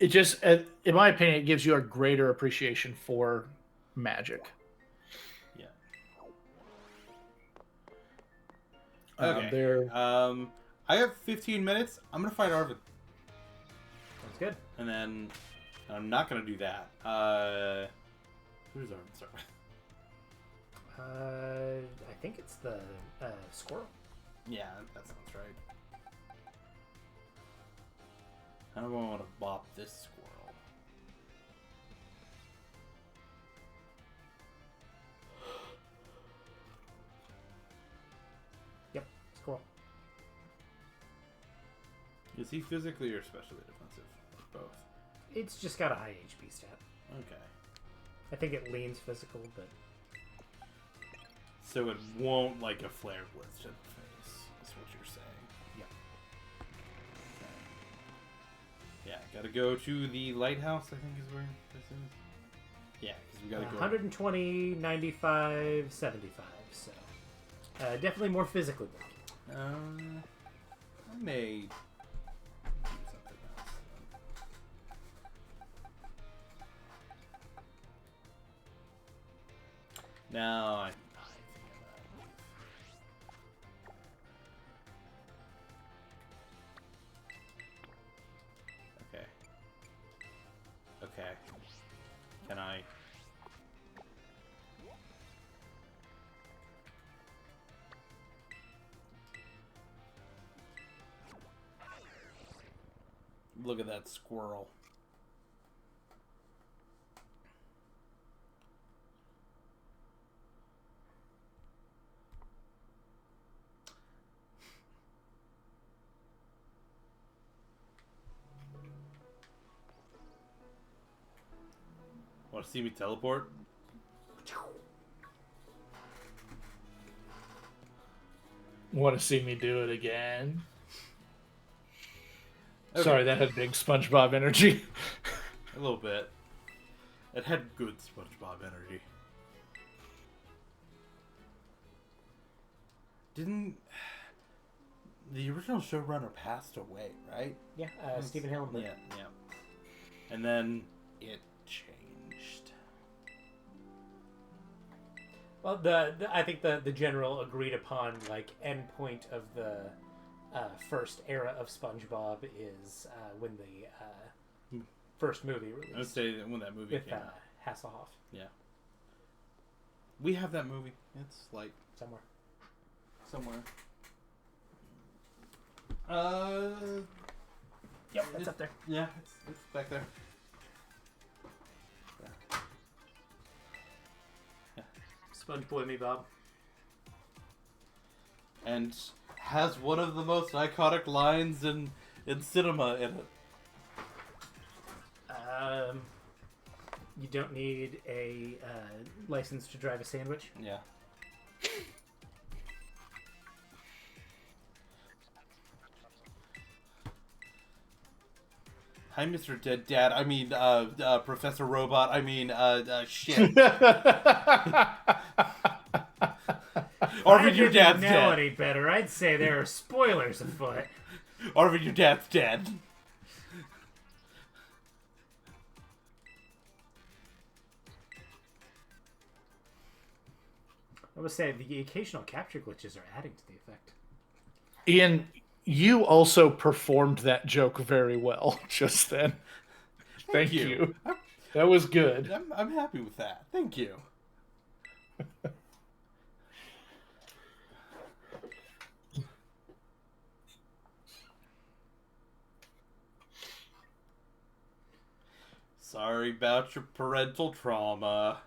[SPEAKER 4] it just, in my opinion, it gives you a greater appreciation for magic.
[SPEAKER 2] Yeah. Okay. I have 15 minutes. I'm gonna fight Arvid.
[SPEAKER 3] That's good.
[SPEAKER 2] And then I'm not gonna do that. Who's Arvid? Sorry.
[SPEAKER 3] I think it's the squirrel.
[SPEAKER 2] Yeah, that sounds right. I don't want to bop this squirrel.
[SPEAKER 3] Yep, squirrel.
[SPEAKER 2] Is he physically or specially defensive? Or both.
[SPEAKER 3] It's just got a high HP stat.
[SPEAKER 2] Okay.
[SPEAKER 3] I think it leans physical, but
[SPEAKER 2] So it won't like a flare blitz to the face, is what you're saying.
[SPEAKER 3] yeah.
[SPEAKER 2] Okay. Yeah, gotta go to the lighthouse, I think is where this is. Yeah, because we gotta go.
[SPEAKER 3] 120, 95, 75. So definitely more physically built.
[SPEAKER 2] I may do something else. No, I think okay. Okay. Can I? Look at that squirrel. Want to see me teleport?
[SPEAKER 4] Want to see me do it again?
[SPEAKER 2] Okay.
[SPEAKER 4] Sorry, that had big SpongeBob energy.
[SPEAKER 2] A little bit. It had good SpongeBob energy. Didn't the original showrunner passed away, right?
[SPEAKER 3] Yeah, Stephen Hillenburg.
[SPEAKER 2] Yeah, yeah. And then it changed.
[SPEAKER 3] Well, I think the general agreed upon like endpoint of the first era of SpongeBob is when the first movie released.
[SPEAKER 2] I would say that when that movie
[SPEAKER 3] with
[SPEAKER 2] came out.
[SPEAKER 3] Hasselhoff.
[SPEAKER 2] Yeah. We have that movie. It's like
[SPEAKER 3] somewhere. Yep, that's up there.
[SPEAKER 2] Yeah, it's back there.
[SPEAKER 3] Sponge boy me, Bob.
[SPEAKER 2] And has one of the most iconic lines in cinema in it.
[SPEAKER 3] You don't need a license to drive a sandwich.
[SPEAKER 2] Yeah. Hi, Mr. Dead Dad. I mean, Professor Robot. I mean, shit. Arvin, your dad's
[SPEAKER 3] If I didn't know
[SPEAKER 2] dead.
[SPEAKER 3] any better, I'd say there are spoilers afoot.
[SPEAKER 2] Arvin, your dad's dead.
[SPEAKER 3] I would say the occasional capture glitches are adding to the effect.
[SPEAKER 4] Ian, you also performed that joke very well just then. Thank you. That was good.
[SPEAKER 2] I'm happy with that. Thank you. Sorry about your parental trauma.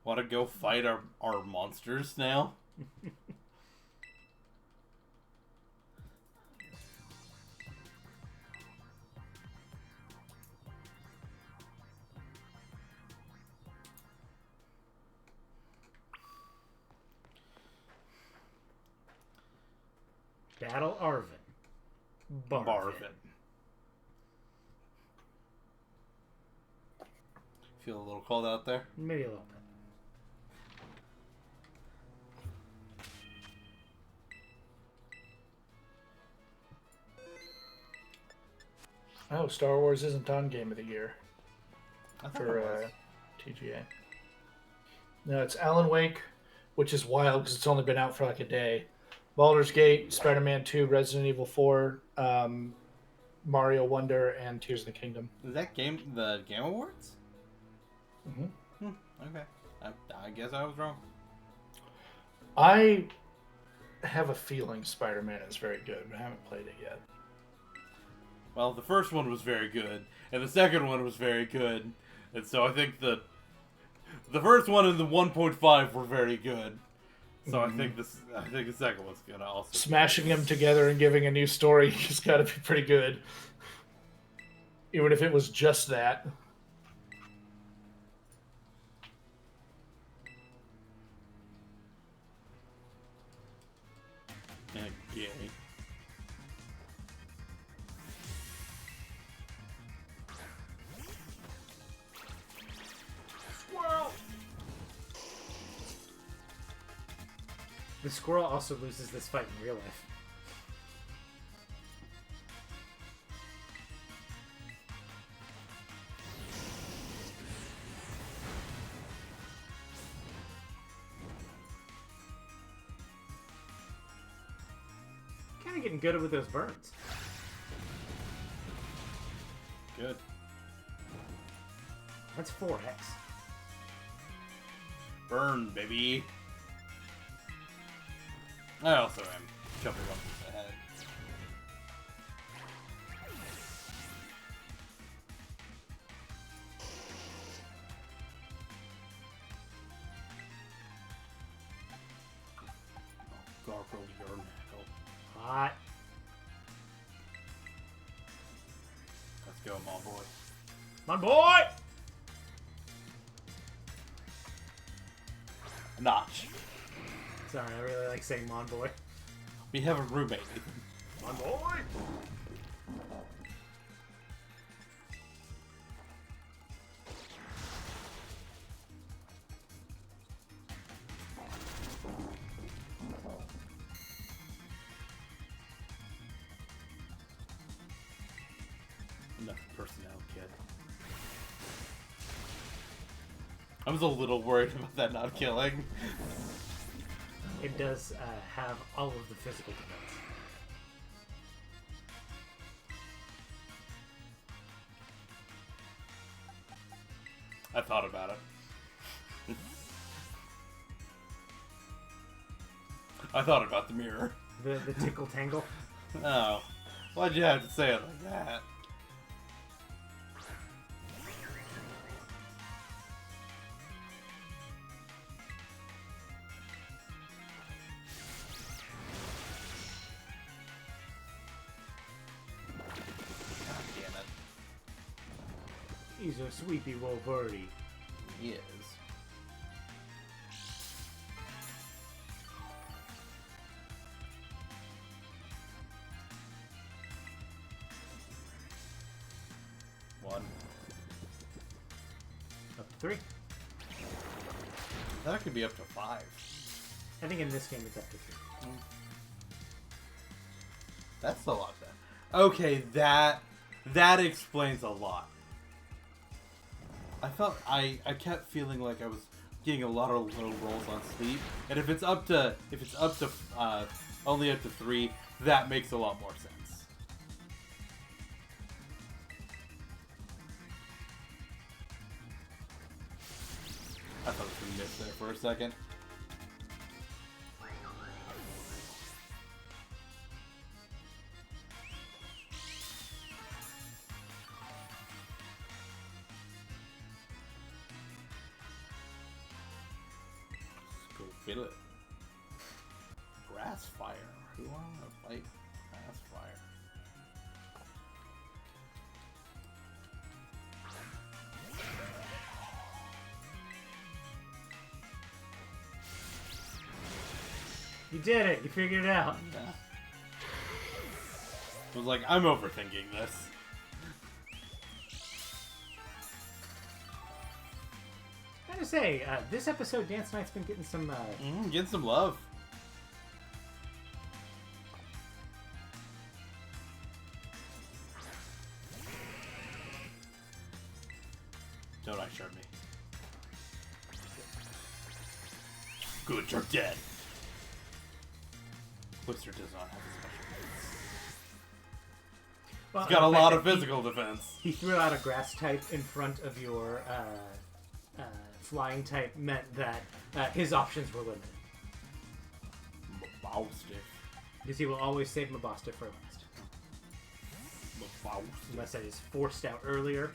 [SPEAKER 2] Want to go fight our monsters now?
[SPEAKER 3] Battle Arvin. Barvin.
[SPEAKER 2] Feel a little cold out there?
[SPEAKER 3] Maybe a little bit.
[SPEAKER 4] Oh, Star Wars isn't on Game of the Year
[SPEAKER 2] I thought
[SPEAKER 4] for
[SPEAKER 2] it was.
[SPEAKER 4] TGA. No, it's Alan Wake, which is wild because it's only been out for like a day. Baldur's Gate, Spider-Man 2, Resident Evil 4, Mario Wonder, and Tears of the Kingdom.
[SPEAKER 2] Is that the Game Awards?
[SPEAKER 4] Mm-hmm.
[SPEAKER 2] Okay. I guess I was wrong.
[SPEAKER 4] I have a feeling Spider-Man is very good, but I haven't played it yet.
[SPEAKER 2] Well, the first one was very good, and the second one was very good, and so I think the first one and the 1.5 were very good. So I think the second one's gonna also
[SPEAKER 4] Smashing them together and giving a new story has got to be pretty good, even if it was just that.
[SPEAKER 2] Yeah.
[SPEAKER 3] Squirrel! The squirrel also loses this fight in real life. Kind of getting good with those burns.
[SPEAKER 2] Good.
[SPEAKER 3] That's 4x.
[SPEAKER 2] Burn, baby. I also am jumping up ahead. Gargle your knuckle.
[SPEAKER 3] Hot.
[SPEAKER 2] Let's go, my boy.
[SPEAKER 3] Come on, boy!
[SPEAKER 2] Notch.
[SPEAKER 3] Sorry, I really like saying Mon Boy.
[SPEAKER 2] We have a roommate, Nathan.
[SPEAKER 3] Mon Boy!
[SPEAKER 2] Enough personnel, kid. I was a little worried about that not killing.
[SPEAKER 3] It does have all of the physical defense.
[SPEAKER 2] I thought about it. I thought about the mirror.
[SPEAKER 3] The tickle tangle.
[SPEAKER 2] Oh. Why'd you have to say it like that? God damn it.
[SPEAKER 3] He's a sweepy little birdie.
[SPEAKER 2] He is. One.
[SPEAKER 3] Up to 3.
[SPEAKER 2] That could be up to 5.
[SPEAKER 3] I think in this game it's up to 3.
[SPEAKER 2] That's a lot then. Okay, that explains a lot. I felt I kept feeling like I was getting a lot of low rolls on sleep, and if it's up to only up to 3, that makes a lot more sense. I thought it was gonna miss there for a second. Go feel it. Grass fire. Who wanna fight grass fire?
[SPEAKER 3] You did it! You figured it out.
[SPEAKER 2] Yeah. I was like, I'm overthinking this.
[SPEAKER 3] I gotta say, this episode, Dance Night's been getting some.
[SPEAKER 2] Getting some love. Don't I shard me? Good, you're dead. Blister does not have a special defense.
[SPEAKER 3] Well,
[SPEAKER 2] He's got a lot of
[SPEAKER 3] he-
[SPEAKER 2] physical defense.
[SPEAKER 3] He threw out a grass type in front of your flying type, meant that his options were limited.
[SPEAKER 2] Mabostic.
[SPEAKER 3] Because he will always save Mabostic for last.
[SPEAKER 2] Mabostic.
[SPEAKER 3] Unless it is forced out earlier.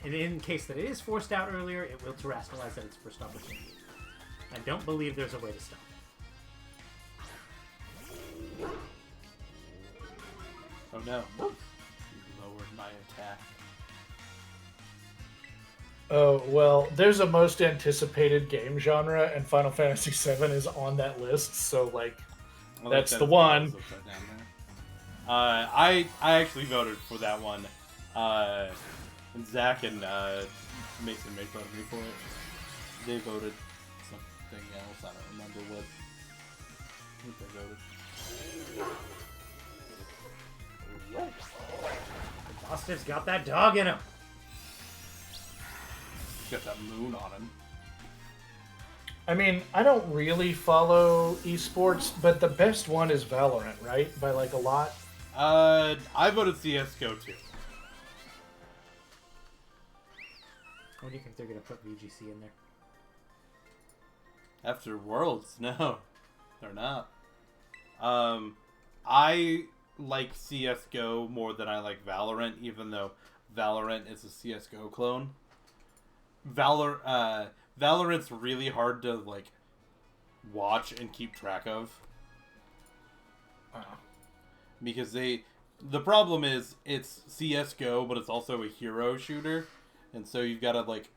[SPEAKER 3] And in case that it is forced out earlier, it will terrestrialize at its first opportunity. I don't believe there's a way to stop it.
[SPEAKER 2] Oh no. You lowered my attack.
[SPEAKER 4] Oh, well, there's a most anticipated game genre, and Final Fantasy VII is on that list, so, like,
[SPEAKER 2] Well,
[SPEAKER 4] that's
[SPEAKER 2] that
[SPEAKER 4] the
[SPEAKER 2] is
[SPEAKER 4] one.
[SPEAKER 2] upside down there. I actually voted for that one. And Zach and Mason made fun of me for it. They voted something else. I don't remember what. I think they voted.
[SPEAKER 3] Bostic's got that dog in him.
[SPEAKER 2] He's got that moon on him.
[SPEAKER 4] I mean, I don't really follow esports, but the best one is Valorant, right? By, like, a lot.
[SPEAKER 2] I voted CSGO too.
[SPEAKER 3] When do you think they're going to put VGC in there?
[SPEAKER 2] After Worlds, no, they're not. I like CSGO more than I like Valorant, even though Valorant is a CSGO clone. Valorant's really hard to like watch and keep track of. Because the problem is it's CSGO, but it's also a hero shooter, and so you've got to like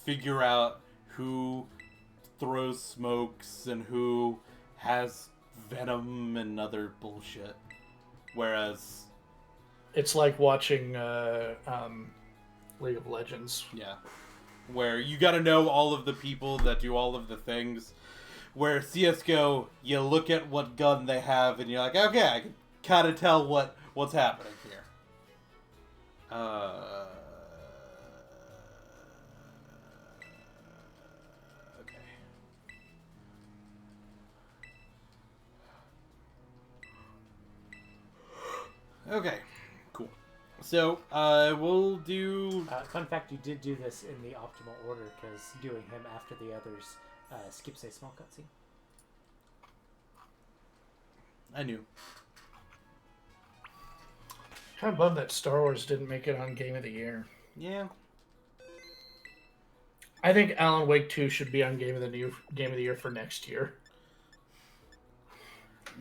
[SPEAKER 2] figure out who throws smokes and who has venom and other bullshit. Whereas
[SPEAKER 4] It's like watching League of Legends.
[SPEAKER 2] yeah, where you got to know all of the people that do all of the things. Where CSGO, you look at what gun they have and you're like, okay, I can kind of tell what's happening here. Okay. Okay, cool. So, we'll do...
[SPEAKER 3] Fun fact, you did do this in the optimal order, because doing him after the others skips a small cutscene.
[SPEAKER 2] I knew.
[SPEAKER 4] Kind of bummed that Star Wars didn't make it on Game of the Year.
[SPEAKER 2] Yeah.
[SPEAKER 4] I think Alan Wake 2 should be on Game of the Year for next year.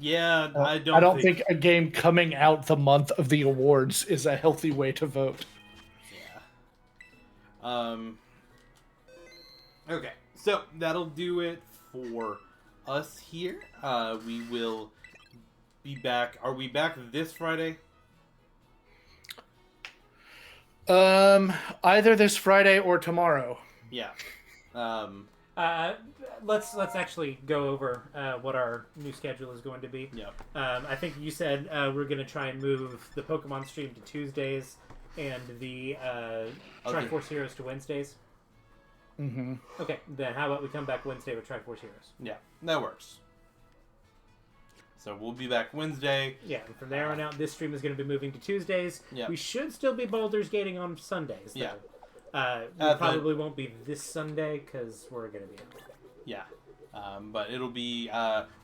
[SPEAKER 2] Yeah, I
[SPEAKER 4] don't think a game coming out the month of the awards is a healthy way to vote.
[SPEAKER 2] Yeah. Okay, so that'll do it for us here. We will be back. Are we back this Friday?
[SPEAKER 4] Either this Friday or tomorrow.
[SPEAKER 2] Yeah.
[SPEAKER 3] Let's actually go over what our new schedule is going to be.
[SPEAKER 2] Yep.
[SPEAKER 3] I think you said we're going to try and move the Pokemon stream to Tuesdays and the Triforce Heroes to Wednesdays.
[SPEAKER 4] Mm-hmm.
[SPEAKER 3] Okay, then how about we come back Wednesday with Triforce Heroes?
[SPEAKER 2] Yeah, that works. So we'll be back Wednesday.
[SPEAKER 3] Yeah, and from there on out, this stream is going to be moving to Tuesdays.
[SPEAKER 2] Yeah.
[SPEAKER 3] We should still be Baldur's Gating on Sundays, though.
[SPEAKER 2] Yeah.
[SPEAKER 3] We probably won't be this Sunday because we're going to be out.
[SPEAKER 2] Yeah. But it'll be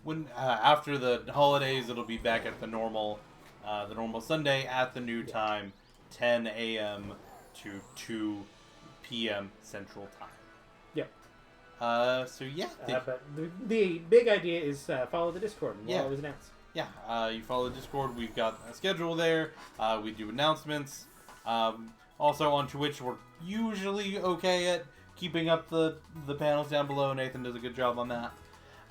[SPEAKER 2] when after the holidays, it'll be back at the normal Sunday at the new time, 10 a.m. to 2 p.m. Central Time.
[SPEAKER 3] Yep.
[SPEAKER 2] So yeah.
[SPEAKER 3] But the big idea is follow the Discord, and we'll always announce.
[SPEAKER 2] Yeah. You follow the Discord. We've got a schedule there. We do announcements. Also on Twitch, we're usually okay at keeping up the panels down below. Nathan does a good job on that.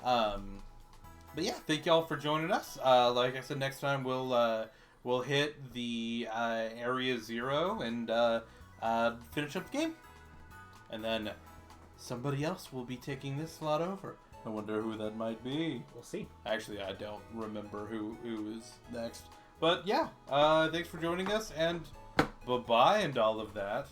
[SPEAKER 2] But yeah, thank y'all for joining us. Like I said, next time we'll hit the Area 0 and finish up the game. And then somebody else will be taking this slot over. I wonder who that might be.
[SPEAKER 3] We'll see.
[SPEAKER 2] Actually, I don't remember who is next. But yeah, thanks for joining us, and bye-bye and all of that.